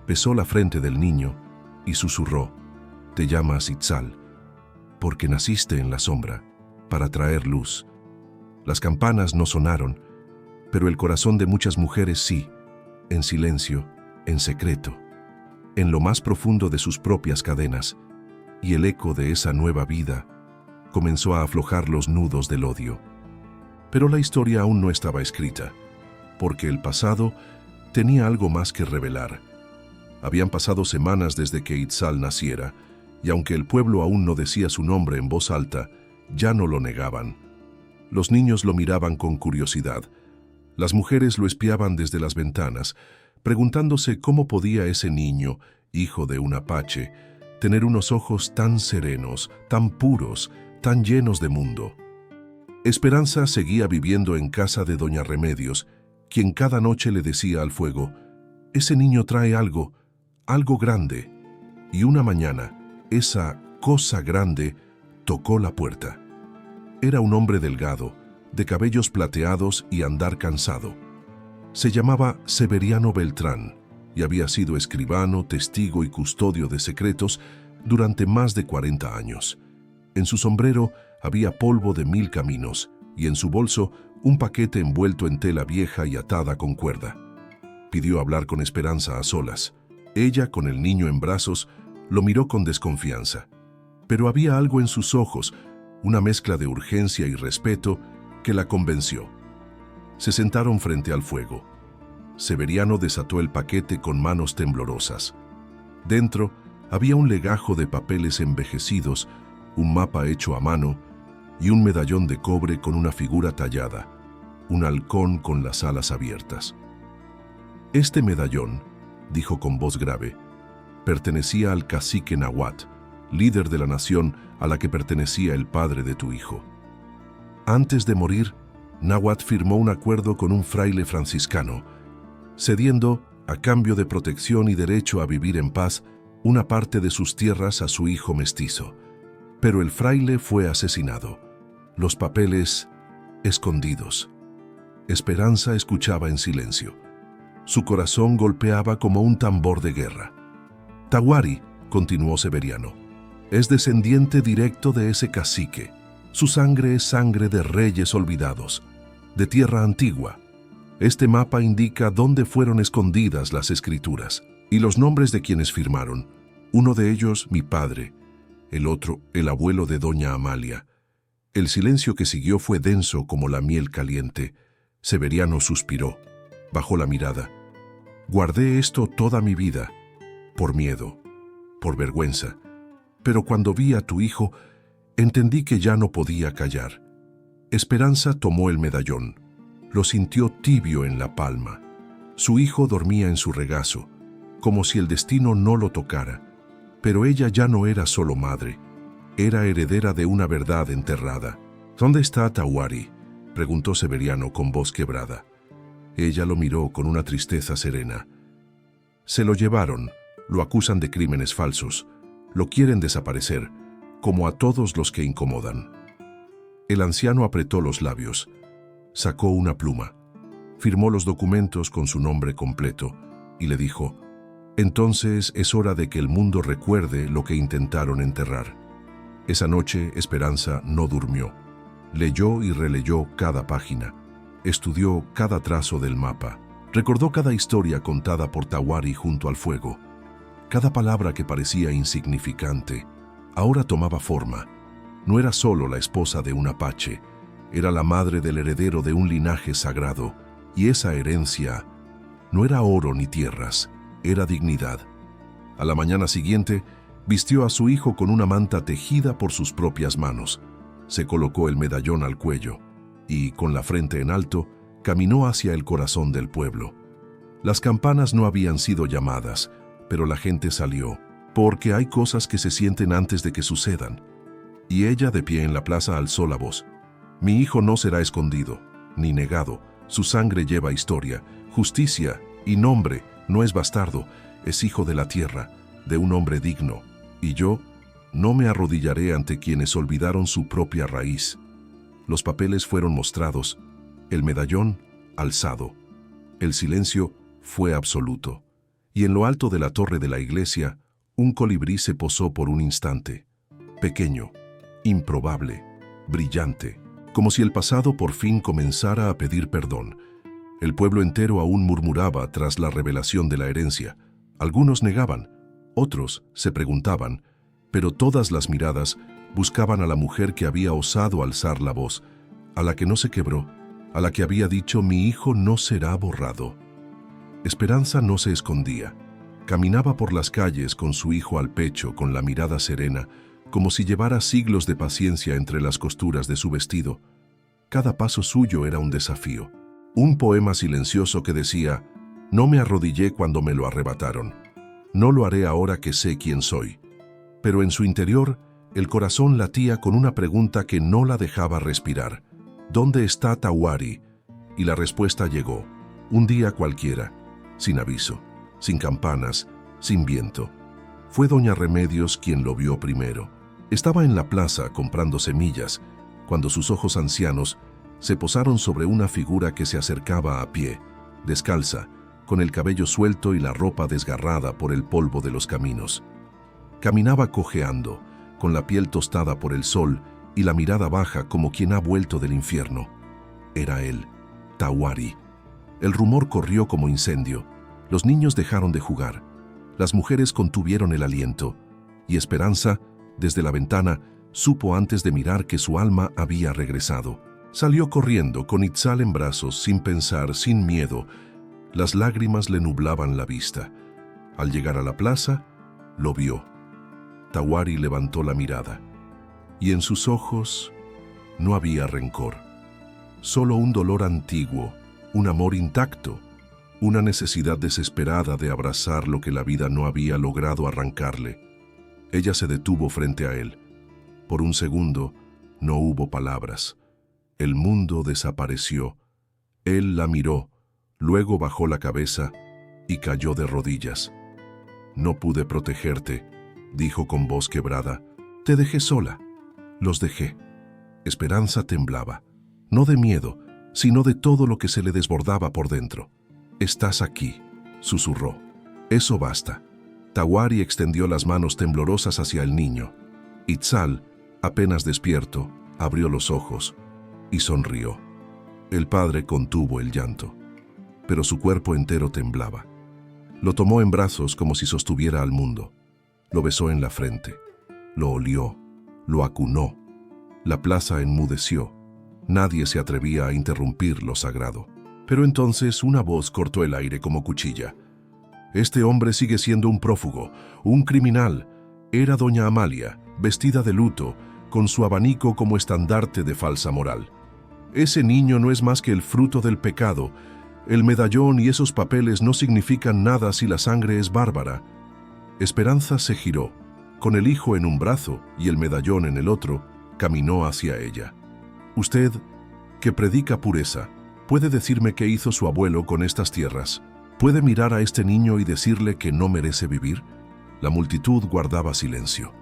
besó la frente del niño y susurró: «Te llamas Itzal, porque naciste en la sombra, para traer luz». Las campanas no sonaron, pero el corazón de muchas mujeres sí, en silencio, en secreto, en lo más profundo de sus propias cadenas, y el eco de esa nueva vida comenzó a aflojar los nudos del odio. Pero la historia aún no estaba escrita, porque el pasado tenía algo más que revelar. Habían pasado semanas desde que Itzal naciera, y aunque el pueblo aún no decía su nombre en voz alta, ya no lo negaban. Los niños lo miraban con curiosidad. Las mujeres lo espiaban desde las ventanas, preguntándose cómo podía ese niño, hijo de un apache, tener unos ojos tan serenos, tan puros, tan llenos de mundo. Esperanza seguía viviendo en casa de doña Remedios, quien cada noche le decía al fuego: «Ese niño trae algo, algo grande». Y una mañana, esa cosa grande tocó la puerta. Era un hombre delgado, de cabellos plateados y andar cansado. Se llamaba Severiano Beltrán y había sido escribano, testigo y custodio de secretos durante más de 40 años. En su sombrero había polvo de 1000 caminos y en su bolso un paquete envuelto en tela vieja y atada con cuerda. Pidió hablar con Esperanza a solas. Ella, con el niño en brazos, lo miró con desconfianza. Pero había algo en sus ojos, una mezcla de urgencia y respeto, que la convenció. Se sentaron frente al fuego. Severiano desató el paquete con manos temblorosas. Dentro había un legajo de papeles envejecidos, un mapa hecho a mano y un medallón de cobre con una figura tallada, un halcón con las alas abiertas. «Este medallón», dijo con voz grave, «pertenecía al cacique Nahuatl, líder de la nación a la que pertenecía el padre de tu hijo. Antes de morir, Nahuatl firmó un acuerdo con un fraile franciscano, cediendo, a cambio de protección y derecho a vivir en paz, una parte de sus tierras a su hijo mestizo. Pero el fraile fue asesinado. Los papeles escondidos». Esperanza escuchaba en silencio. Su corazón golpeaba como un tambor de guerra. «Tahuari», continuó Severiano, «es descendiente directo de ese cacique. Su sangre es sangre de reyes olvidados, de tierra antigua. Este mapa indica dónde fueron escondidas las escrituras y los nombres de quienes firmaron. Uno de ellos, mi padre, el otro, el abuelo de doña Amalia». El silencio que siguió fue denso como la miel caliente. Severiano suspiró, bajó la mirada. «Guardé esto toda mi vida, por miedo, por vergüenza. Pero cuando vi a tu hijo, entendí que ya no podía callar». Esperanza tomó el medallón. Lo sintió tibio en la palma. Su hijo dormía en su regazo, como si el destino no lo tocara. Pero ella ya no era solo madre, era heredera de una verdad enterrada. «¿Dónde está Tahuari?», preguntó Severiano con voz quebrada. Ella lo miró con una tristeza serena. «Se lo llevaron», Lo acusan de crímenes falsos. Lo quieren desaparecer, como a todos los que incomodan. El anciano apretó los labios. Sacó una pluma. Firmó los documentos con su nombre completo y le dijo: «Entonces es hora de que el mundo recuerde lo que intentaron enterrar». Esa noche Esperanza no durmió. Leyó y releyó cada página. Estudió cada trazo del mapa. Recordó cada historia contada por Tawari junto al fuego. Cada palabra que parecía insignificante ahora tomaba forma. No era solo la esposa de un apache, era la madre del heredero de un linaje sagrado, y esa herencia no era oro ni tierras, era dignidad. A la mañana siguiente, vistió a su hijo con una manta tejida por sus propias manos. Se colocó el medallón al cuello y, con la frente en alto, caminó hacia el corazón del pueblo. Las campanas no habían sido llamadas, pero la gente salió, porque hay cosas que se sienten antes de que sucedan. Y ella, de pie en la plaza, alzó la voz. «Mi hijo no será escondido, ni negado. Su sangre lleva historia, justicia y nombre. No es bastardo, es hijo de la tierra, de un hombre digno. Y yo no me arrodillaré ante quienes olvidaron su propia raíz». Los papeles fueron mostrados, el medallón alzado. El silencio fue absoluto. Y en lo alto de la torre de la iglesia, un colibrí se posó por un instante. Pequeño, improbable, brillante, como si el pasado por fin comenzara a pedir perdón. El pueblo entero aún murmuraba tras la revelación de la herencia. Algunos negaban, otros se preguntaban, pero todas las miradas buscaban a la mujer que había osado alzar la voz, a la que no se quebró, a la que había dicho: «Mi hijo no será borrado». Esperanza no se escondía. Caminaba por las calles con su hijo al pecho, con la mirada serena, como si llevara siglos de paciencia entre las costuras de su vestido. Cada paso suyo era un desafío, un poema silencioso que decía: «No me arrodillé cuando me lo arrebataron. No lo haré ahora que sé quién soy». Pero en su interior, el corazón latía con una pregunta que no la dejaba respirar. ¿Dónde está Tawari? Y la respuesta llegó, un día cualquiera, sin aviso, sin campanas, sin viento. Fue doña Remedios quien lo vio primero. Estaba en la plaza comprando semillas, cuando sus ojos ancianos se posaron sobre una figura que se acercaba a pie, descalza, con el cabello suelto y la ropa desgarrada por el polvo de los caminos. Caminaba cojeando, con la piel tostada por el sol y la mirada baja como quien ha vuelto del infierno. Era él, Tawari. El rumor corrió como incendio. Los niños dejaron de jugar. Las mujeres contuvieron el aliento. Y Esperanza, desde la ventana, supo antes de mirar que su alma había regresado. Salió corriendo, con Itzal en brazos, sin pensar, sin miedo. Las lágrimas le nublaban la vista. Al llegar a la plaza, lo vio. Tawari levantó la mirada. Y en sus ojos no había rencor. Solo un dolor antiguo, un amor intacto, una necesidad desesperada de abrazar lo que la vida no había logrado arrancarle. Ella se detuvo frente a él. Por un segundo no hubo palabras. El mundo desapareció. Él la miró, luego bajó la cabeza y cayó de rodillas. «No pude protegerte», dijo con voz quebrada. «Te dejé sola». «Los dejé». Esperanza temblaba, no de miedo, sino de todo lo que se le desbordaba por dentro. «Estás aquí», susurró. «Eso basta». Tawari extendió las manos temblorosas hacia el niño. Itzal, apenas despierto, abrió los ojos y sonrió. El padre contuvo el llanto, pero su cuerpo entero temblaba. Lo tomó en brazos como si sostuviera al mundo. Lo besó en la frente, lo olió, lo acunó. La plaza enmudeció. Nadie se atrevía a interrumpir lo sagrado. Pero entonces una voz cortó el aire como cuchilla. «Este hombre sigue siendo un prófugo, un criminal». Era doña Amalia, vestida de luto, con su abanico como estandarte de falsa moral. «Ese niño no es más que el fruto del pecado. El medallón y esos papeles no significan nada si la sangre es bárbara». Esperanza se giró. Con el hijo en un brazo y el medallón en el otro, caminó hacia ella. «Usted, que predica pureza, ¿puede decirme qué hizo su abuelo con estas tierras? ¿Puede mirar a este niño y decirle que no merece vivir?» La multitud guardaba silencio.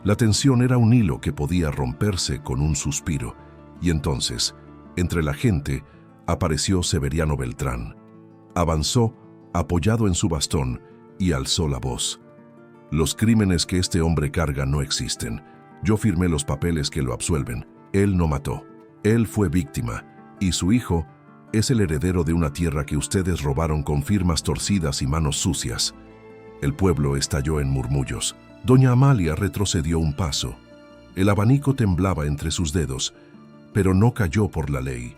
La tensión era un hilo que podía romperse con un suspiro, y entonces, entre la gente, apareció Severiano Beltrán. Avanzó, apoyado en su bastón, y alzó la voz. Los crímenes que este hombre carga no existen. Yo firmé los papeles que lo absuelven. Él no mató. Él fue víctima, y su hijo es el heredero de una tierra que ustedes robaron con firmas torcidas y manos sucias. El pueblo estalló en murmullos. Doña Amalia retrocedió un paso. El abanico temblaba entre sus dedos, pero no cayó por la ley.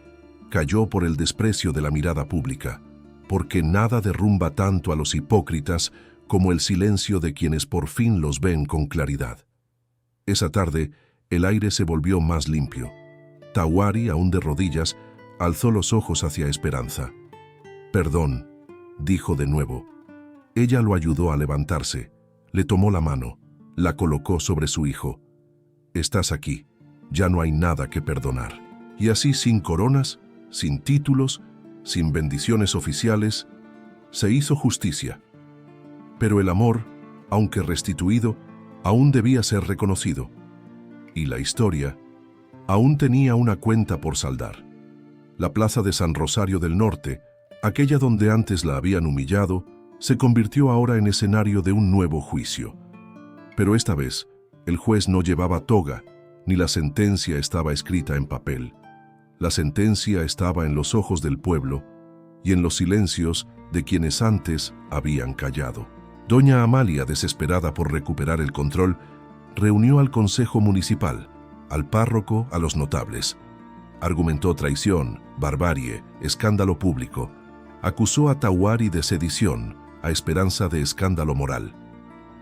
Cayó por el desprecio de la mirada pública, porque nada derrumba tanto a los hipócritas como el silencio de quienes por fin los ven con claridad. Esa tarde, el aire se volvió más limpio. Tawari, aún de rodillas, alzó los ojos hacia Esperanza. «Perdón», dijo de nuevo. Ella lo ayudó a levantarse, le tomó la mano, la colocó sobre su hijo. «Estás aquí, ya no hay nada que perdonar». Y así, sin coronas, sin títulos, sin bendiciones oficiales, se hizo justicia. Pero el amor, aunque restituido, aún debía ser reconocido. Y la historia aún tenía una cuenta por saldar. La plaza de San Rosario del Norte, aquella donde antes la habían humillado, se convirtió ahora en escenario de un nuevo juicio. Pero esta vez, el juez no llevaba toga, ni la sentencia estaba escrita en papel. La sentencia estaba en los ojos del pueblo y en los silencios de quienes antes habían callado. Doña Amalia, desesperada por recuperar el control, reunió al consejo municipal, al párroco, a los notables. Argumentó traición, barbarie, escándalo público. Acusó a Tawari de sedición, a Esperanza de escándalo moral.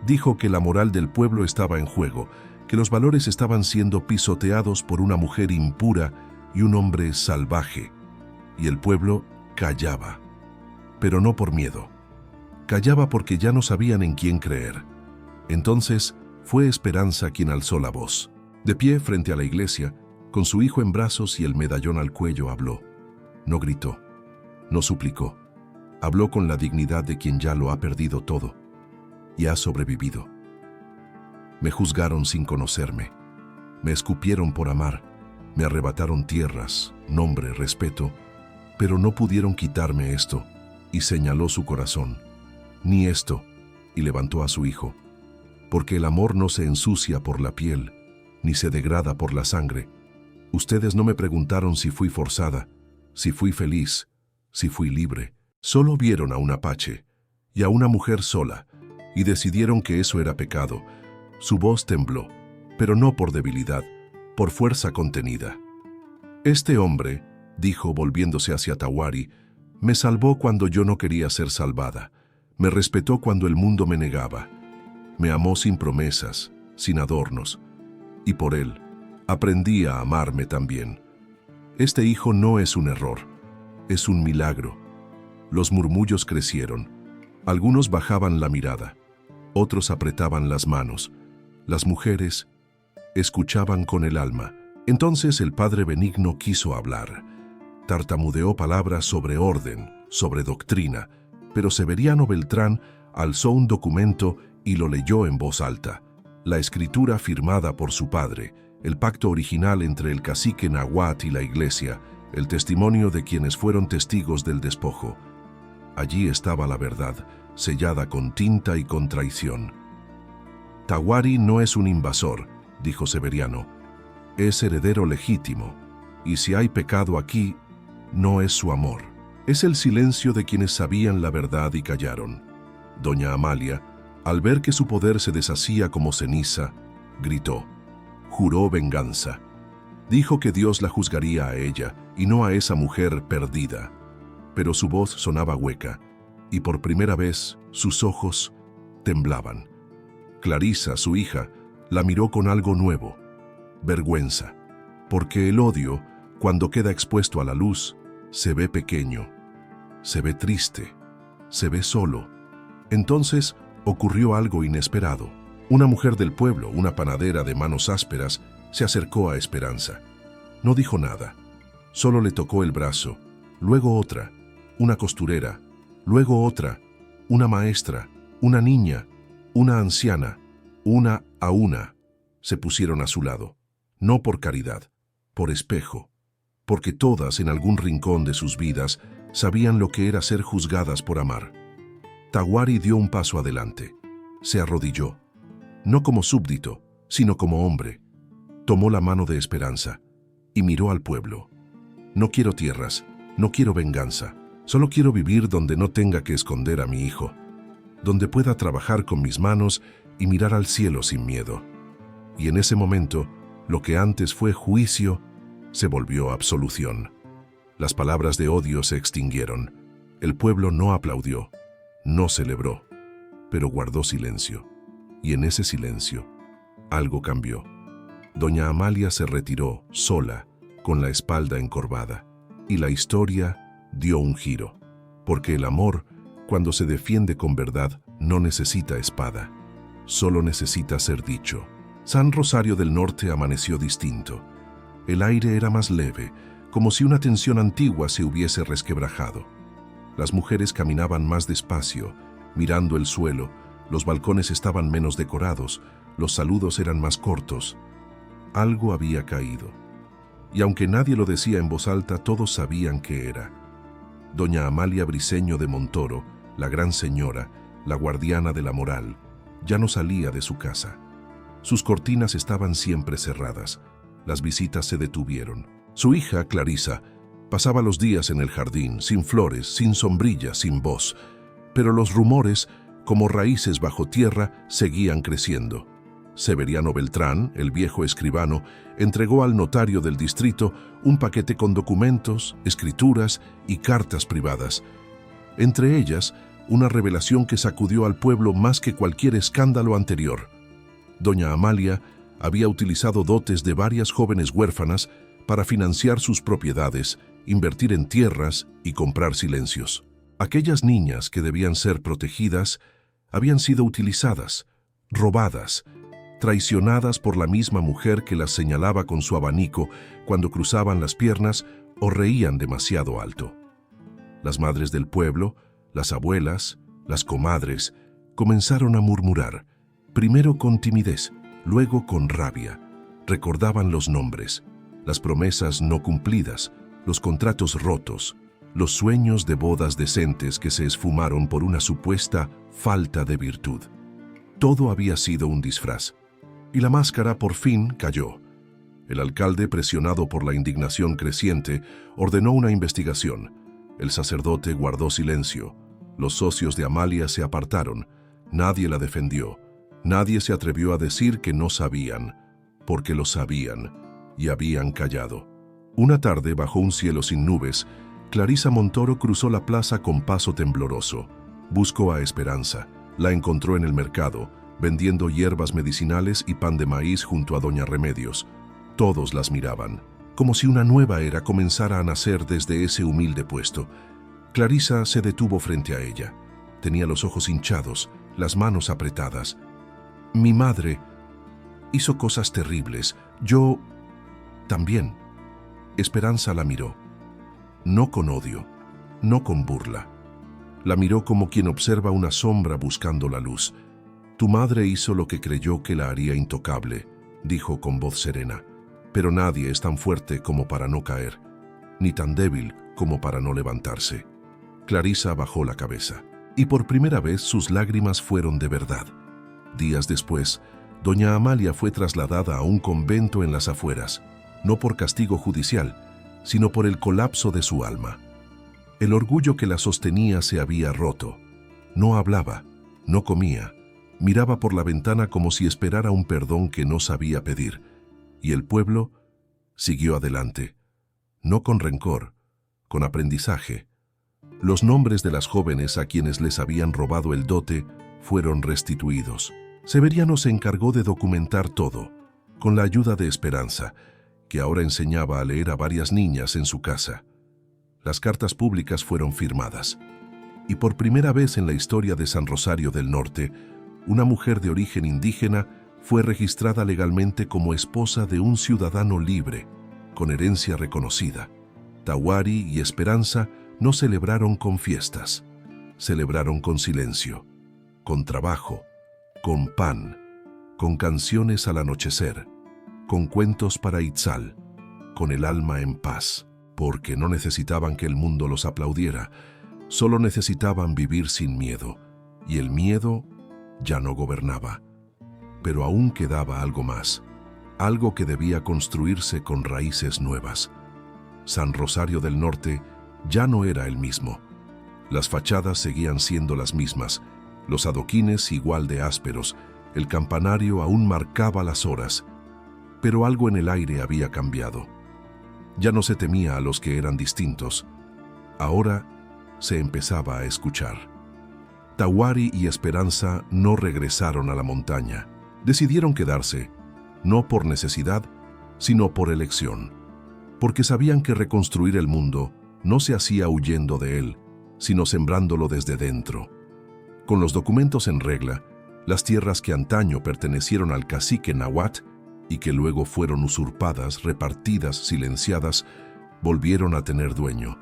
Dijo que la moral del pueblo estaba en juego, que los valores estaban siendo pisoteados por una mujer impura y un hombre salvaje. Y el pueblo callaba, pero no por miedo. Callaba porque ya no sabían en quién creer. Entonces fue Esperanza quien alzó la voz. De pie frente a la iglesia, con su hijo en brazos y el medallón al cuello, habló. No gritó, no suplicó. Habló con la dignidad de quien ya lo ha perdido todo y ha sobrevivido. Me juzgaron sin conocerme. Me escupieron por amar. Me arrebataron tierras, nombre, respeto, pero no pudieron quitarme esto. Y señaló su corazón. Ni esto, y levantó a su hijo. Porque el amor no se ensucia por la piel, ni se degrada por la sangre. Ustedes no me preguntaron si fui forzada, si fui feliz, si fui libre. Solo vieron a un apache y a una mujer sola y decidieron que eso era pecado. Su voz tembló, pero no por debilidad, por fuerza contenida. Este hombre, dijo volviéndose hacia Tawari, me salvó cuando yo no quería ser salvada. Me respetó cuando el mundo me negaba. Me amó sin promesas, sin adornos. Y por él, aprendí a amarme también. Este hijo no es un error, es un milagro. Los murmullos crecieron. Algunos bajaban la mirada, otros apretaban las manos. Las mujeres escuchaban con el alma. Entonces el padre Benigno quiso hablar. Tartamudeó palabras sobre orden, sobre doctrina, pero Severiano Beltrán alzó un documento y lo leyó en voz alta. La escritura firmada por su padre, el pacto original entre el cacique náhuatl y la iglesia, el testimonio de quienes fueron testigos del despojo. Allí estaba la verdad, sellada con tinta y con traición. Tawari no es un invasor, dijo Severiano. Es heredero legítimo, y si hay pecado aquí, no es su amor. Es el silencio de quienes sabían la verdad y callaron. Doña Amalia, al ver que su poder se deshacía como ceniza, gritó. Juró venganza. Dijo que Dios la juzgaría a ella y no a esa mujer perdida. Pero su voz sonaba hueca, y por primera vez sus ojos temblaban. Clarisa, su hija, la miró con algo nuevo, vergüenza, porque el odio, cuando queda expuesto a la luz, se ve pequeño, se ve triste, se ve solo. Entonces ocurrió algo inesperado. Una mujer del pueblo, una panadera de manos ásperas, se acercó a Esperanza. No dijo nada, solo le tocó el brazo, luego otra, una costurera, luego otra, una maestra, una niña, Una anciana, una a una, se pusieron a su lado, no por caridad, por espejo, porque todas en algún rincón de sus vidas sabían lo que era ser juzgadas por amar. Tawari dio un paso adelante, se arrodilló, no como súbdito, sino como hombre. Tomó la mano de Esperanza y miró al pueblo. No quiero tierras, no quiero venganza, solo quiero vivir donde no tenga que esconder a mi hijo, donde pueda trabajar con mis manos y mirar al cielo sin miedo. Y en ese momento, lo que antes fue juicio, se volvió absolución. Las palabras de odio se extinguieron. El pueblo no aplaudió, no celebró, pero guardó silencio. Y en ese silencio, algo cambió. Doña Amalia se retiró, sola, con la espalda encorvada, y la historia dio un giro, porque el amor, cuando se defiende con verdad, no necesita espada, solo necesita ser dicho. San Rosario del Norte amaneció distinto. El aire era más leve, como si una tensión antigua se hubiese resquebrajado. Las mujeres caminaban más despacio, mirando el suelo, los balcones estaban menos decorados, los saludos eran más cortos. Algo había caído. Y aunque nadie lo decía en voz alta, todos sabían qué era. Doña Amalia Briceño de Montoro, la gran señora, la guardiana de la moral, ya no salía de su casa. Sus cortinas estaban siempre cerradas. Las visitas se detuvieron. Su hija, Clarisa, pasaba los días en el jardín, sin flores, sin sombrilla, sin voz. Pero los rumores, como raíces bajo tierra, seguían creciendo. Severiano Beltrán, el viejo escribano, entregó al notario del distrito un paquete con documentos, escrituras y cartas privadas. Entre ellas, una revelación que sacudió al pueblo más que cualquier escándalo anterior. Doña Amalia había utilizado dotes de varias jóvenes huérfanas para financiar sus propiedades, invertir en tierras y comprar silencios. Aquellas niñas que debían ser protegidas habían sido utilizadas, robadas, traicionadas por la misma mujer que las señalaba con su abanico cuando cruzaban las piernas o reían demasiado alto. Las madres del pueblo, las abuelas, las comadres, comenzaron a murmurar, primero con timidez, luego con rabia. Recordaban los nombres, las promesas no cumplidas, los contratos rotos, los sueños de bodas decentes que se esfumaron por una supuesta falta de virtud. Todo había sido un disfraz, y la máscara por fin cayó. El alcalde, presionado por la indignación creciente, ordenó una investigación. El sacerdote guardó silencio. Los socios de Amalia se apartaron. Nadie la defendió. Nadie se atrevió a decir que no sabían, porque lo sabían, y habían callado. Una tarde, bajo un cielo sin nubes, Clarisa Montoro cruzó la plaza con paso tembloroso. Buscó a Esperanza. La encontró en el mercado, vendiendo hierbas medicinales y pan de maíz junto a Doña Remedios. Todos las miraban, como si una nueva era comenzara a nacer desde ese humilde puesto. Clarisa se detuvo frente a ella. Tenía los ojos hinchados, las manos apretadas. Mi madre hizo cosas terribles. Yo también. Esperanza la miró. No con odio, no con burla. La miró como quien observa una sombra buscando la luz. Tu madre hizo lo que creyó que la haría intocable, dijo con voz serena. Pero nadie es tan fuerte como para no caer, ni tan débil como para no levantarse. Clarisa bajó la cabeza, y por primera vez sus lágrimas fueron de verdad. Días después, doña Amalia fue trasladada a un convento en las afueras, no por castigo judicial, sino por el colapso de su alma. El orgullo que la sostenía se había roto. No hablaba, no comía, miraba por la ventana como si esperara un perdón que no sabía pedir. Y el pueblo siguió adelante, no con rencor, con aprendizaje. Los nombres de las jóvenes a quienes les habían robado el dote fueron restituidos. Severiano se encargó de documentar todo, con la ayuda de Esperanza, que ahora enseñaba a leer a varias niñas en su casa. Las cartas públicas fueron firmadas, y por primera vez en la historia de San Rosario del Norte, una mujer de origen indígena fue registrada legalmente como esposa de un ciudadano libre, con herencia reconocida. Tawari y Esperanza no celebraron con fiestas, celebraron con silencio, con trabajo, con pan, con canciones al anochecer, con cuentos para Itzal, con el alma en paz, porque no necesitaban que el mundo los aplaudiera, solo necesitaban vivir sin miedo, y el miedo ya no gobernaba. Pero aún quedaba algo más, algo que debía construirse con raíces nuevas. San Rosario del Norte ya no era el mismo. Las fachadas seguían siendo las mismas, los adoquines igual de ásperos, el campanario aún marcaba las horas, pero algo en el aire había cambiado. Ya no se temía a los que eran distintos. Ahora se empezaba a escuchar. Tawari y Esperanza no regresaron a la montaña. Decidieron quedarse, no por necesidad, sino por elección, porque sabían que reconstruir el mundo no se hacía huyendo de él, sino sembrándolo desde dentro. Con los documentos en regla, las tierras que antaño pertenecieron al cacique Nahuatl y que luego fueron usurpadas, repartidas, silenciadas, volvieron a tener dueño.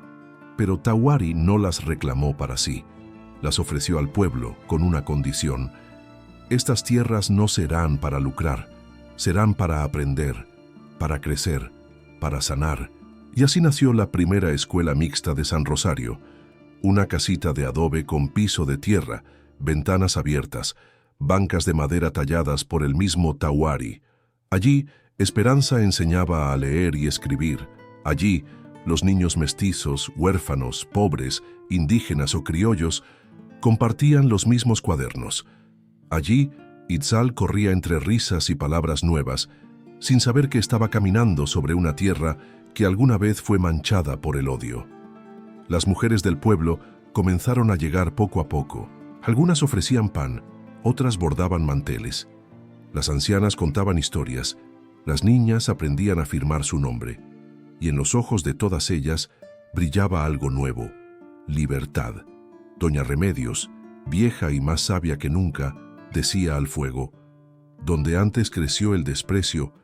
Pero Tawari no las reclamó para sí, las ofreció al pueblo con una condición: estas tierras no serán para lucrar, serán para aprender, para crecer, para sanar. Y así nació la primera escuela mixta de San Rosario, una casita de adobe con piso de tierra, ventanas abiertas, bancas de madera talladas por el mismo Tawari. Allí, Esperanza enseñaba a leer y escribir. Allí, los niños mestizos, huérfanos, pobres, indígenas o criollos compartían los mismos cuadernos. Allí, Itzal corría entre risas y palabras nuevas, sin saber que estaba caminando sobre una tierra que alguna vez fue manchada por el odio. Las mujeres del pueblo comenzaron a llegar poco a poco. Algunas ofrecían pan, otras bordaban manteles. Las ancianas contaban historias, las niñas aprendían a firmar su nombre, y en los ojos de todas ellas brillaba algo nuevo: libertad. Doña Remedios, vieja y más sabia que nunca, decía al fuego: donde antes creció el desprecio,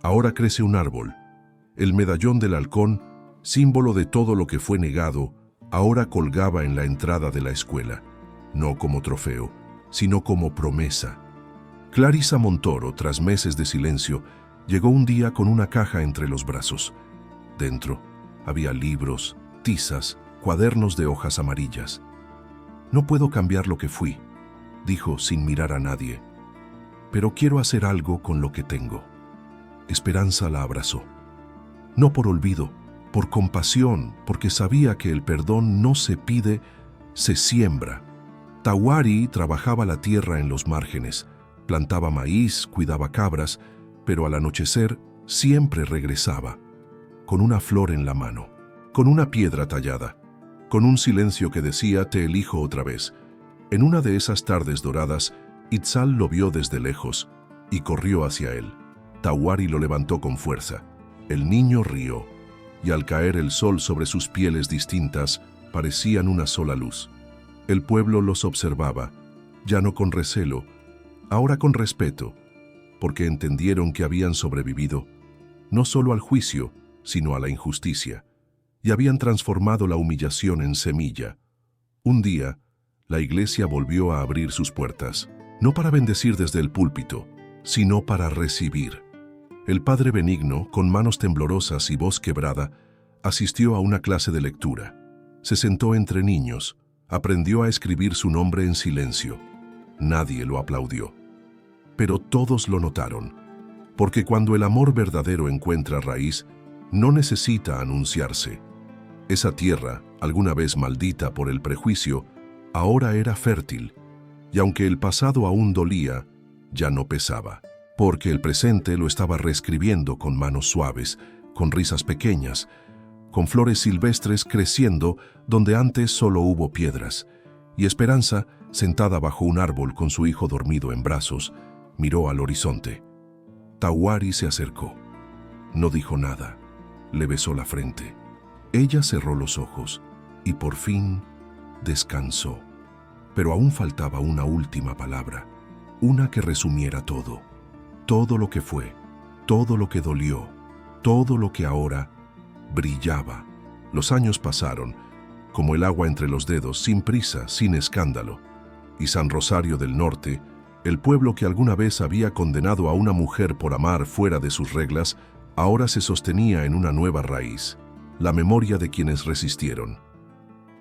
ahora crece un árbol. El medallón del halcón, símbolo de todo lo que fue negado, ahora colgaba en la entrada de la escuela, no como trofeo, sino como promesa. Clarisa Montoro, tras meses de silencio, llegó un día con una caja entre los brazos. Dentro había libros, tizas, cuadernos de hojas amarillas. «No puedo cambiar lo que fui», dijo sin mirar a nadie, «pero quiero hacer algo con lo que tengo». Esperanza la abrazó. No por olvido, por compasión, porque sabía que el perdón no se pide, se siembra. Tawari trabajaba la tierra en los márgenes, plantaba maíz, cuidaba cabras, pero al anochecer siempre regresaba, con una flor en la mano, con una piedra tallada, con un silencio que decía: te elijo otra vez. En una de esas tardes doradas, Itzal lo vio desde lejos y corrió hacia él. Tawari lo levantó con fuerza. El niño rió, y al caer el sol sobre sus pieles distintas, parecían una sola luz. El pueblo los observaba, ya no con recelo, ahora con respeto, porque entendieron que habían sobrevivido, no solo al juicio, sino a la injusticia, y habían transformado la humillación en semilla. Un día, la iglesia volvió a abrir sus puertas, no para bendecir desde el púlpito, sino para recibir. El padre Benigno, con manos temblorosas y voz quebrada, asistió a una clase de lectura. Se sentó entre niños, aprendió a escribir su nombre en silencio. Nadie lo aplaudió. Pero todos lo notaron, porque cuando el amor verdadero encuentra raíz, no necesita anunciarse. Esa tierra, alguna vez maldita por el prejuicio, ahora era fértil, y aunque el pasado aún dolía, ya no pesaba, porque el presente lo estaba reescribiendo con manos suaves, con risas pequeñas, con flores silvestres creciendo donde antes solo hubo piedras. Y Esperanza, sentada bajo un árbol con su hijo dormido en brazos, miró al horizonte. Tawari se acercó. No dijo nada. Le besó la frente. Ella cerró los ojos y por fin descansó. Pero aún faltaba una última palabra, una que resumiera todo. Todo lo que fue, todo lo que dolió, todo lo que ahora brillaba. Los años pasaron, como el agua entre los dedos, sin prisa, sin escándalo, y San Rosario del Norte El pueblo que alguna vez había condenado a una mujer por amar fuera de sus reglas, ahora se sostenía en una nueva raíz, la memoria de quienes resistieron.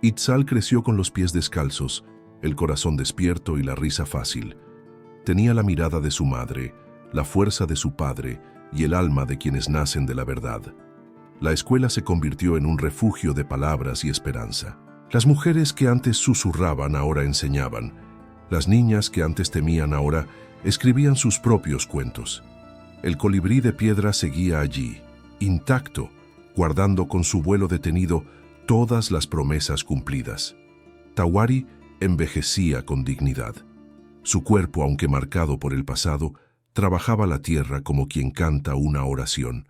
Itzal creció con los pies descalzos, el corazón despierto y la risa fácil. Tenía la mirada de su madre, la fuerza de su padre y el alma de quienes nacen de la verdad. La escuela se convirtió en un refugio de palabras y esperanza. Las mujeres que antes susurraban ahora enseñaban. Las niñas que antes temían ahora escribían sus propios cuentos. El colibrí de piedra seguía allí, intacto, guardando con su vuelo detenido todas las promesas cumplidas. Tawari envejecía con dignidad. Su cuerpo, aunque marcado por el pasado, trabajaba la tierra como quien canta una oración.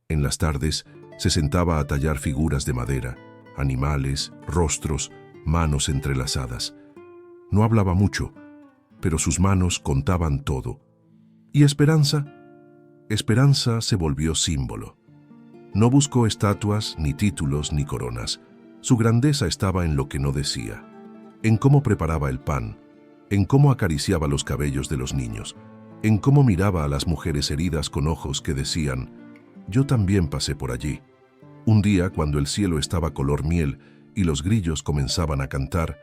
En las tardes se sentaba a tallar figuras de madera, animales, rostros, manos entrelazadas. No hablaba mucho, pero sus manos contaban todo. ¿Y Esperanza? Esperanza se volvió símbolo. No buscó estatuas, ni títulos, ni coronas. Su grandeza estaba en lo que no decía, en cómo preparaba el pan, en cómo acariciaba los cabellos de los niños, en cómo miraba a las mujeres heridas con ojos que decían: «Yo también pasé por allí». Un día, cuando el cielo estaba color miel y los grillos comenzaban a cantar,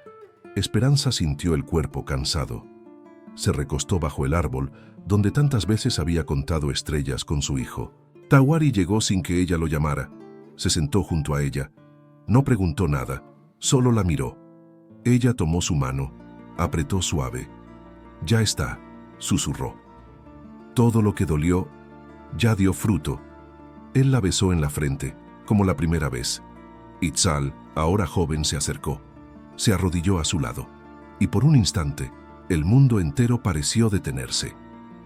Esperanza sintió el cuerpo cansado. Se recostó bajo el árbol, donde tantas veces había contado estrellas con su hijo. Tawari llegó sin que ella lo llamara. Se sentó junto a ella. No preguntó nada, solo la miró. Ella tomó su mano, apretó suave. «Ya está», susurró. Todo lo que dolió ya dio fruto. Él la besó en la frente, como la primera vez. Itzal, ahora joven, se acercó. Se arrodilló a su lado. Y por un instante, el mundo entero pareció detenerse.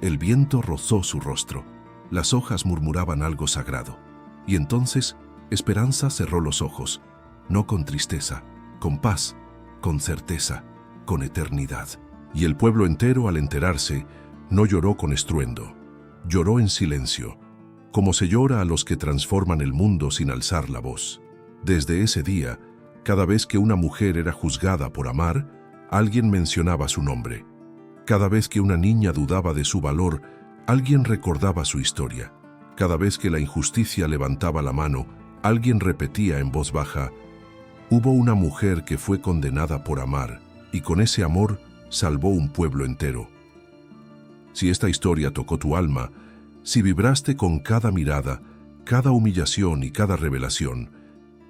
El viento rozó su rostro. Las hojas murmuraban algo sagrado. Y entonces, Esperanza cerró los ojos, no con tristeza, con paz, con certeza, con eternidad. Y el pueblo entero, al enterarse, no lloró con estruendo. Lloró en silencio, como se llora a los que transforman el mundo sin alzar la voz. Desde ese día, cada vez que una mujer era juzgada por amar, alguien mencionaba su nombre. Cada vez que una niña dudaba de su valor, alguien recordaba su historia. Cada vez que la injusticia levantaba la mano, alguien repetía en voz baja: «Hubo una mujer que fue condenada por amar, y con ese amor salvó un pueblo entero». Si esta historia tocó tu alma, si vibraste con cada mirada, cada humillación y cada revelación,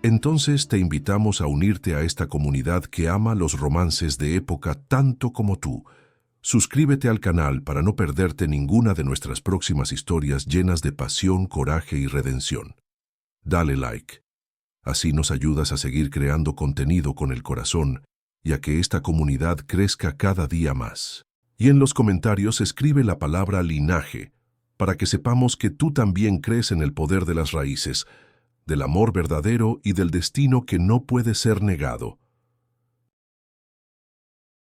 entonces te invitamos a unirte a esta comunidad que ama los romances de época tanto como tú. Suscríbete al canal para no perderte ninguna de nuestras próximas historias llenas de pasión, coraje y redención. Dale like. Así nos ayudas a seguir creando contenido con el corazón y a que esta comunidad crezca cada día más. Y en los comentarios escribe la palabra linaje, para que sepamos que tú también crees en el poder de las raíces, del amor verdadero y del destino que no puede ser negado.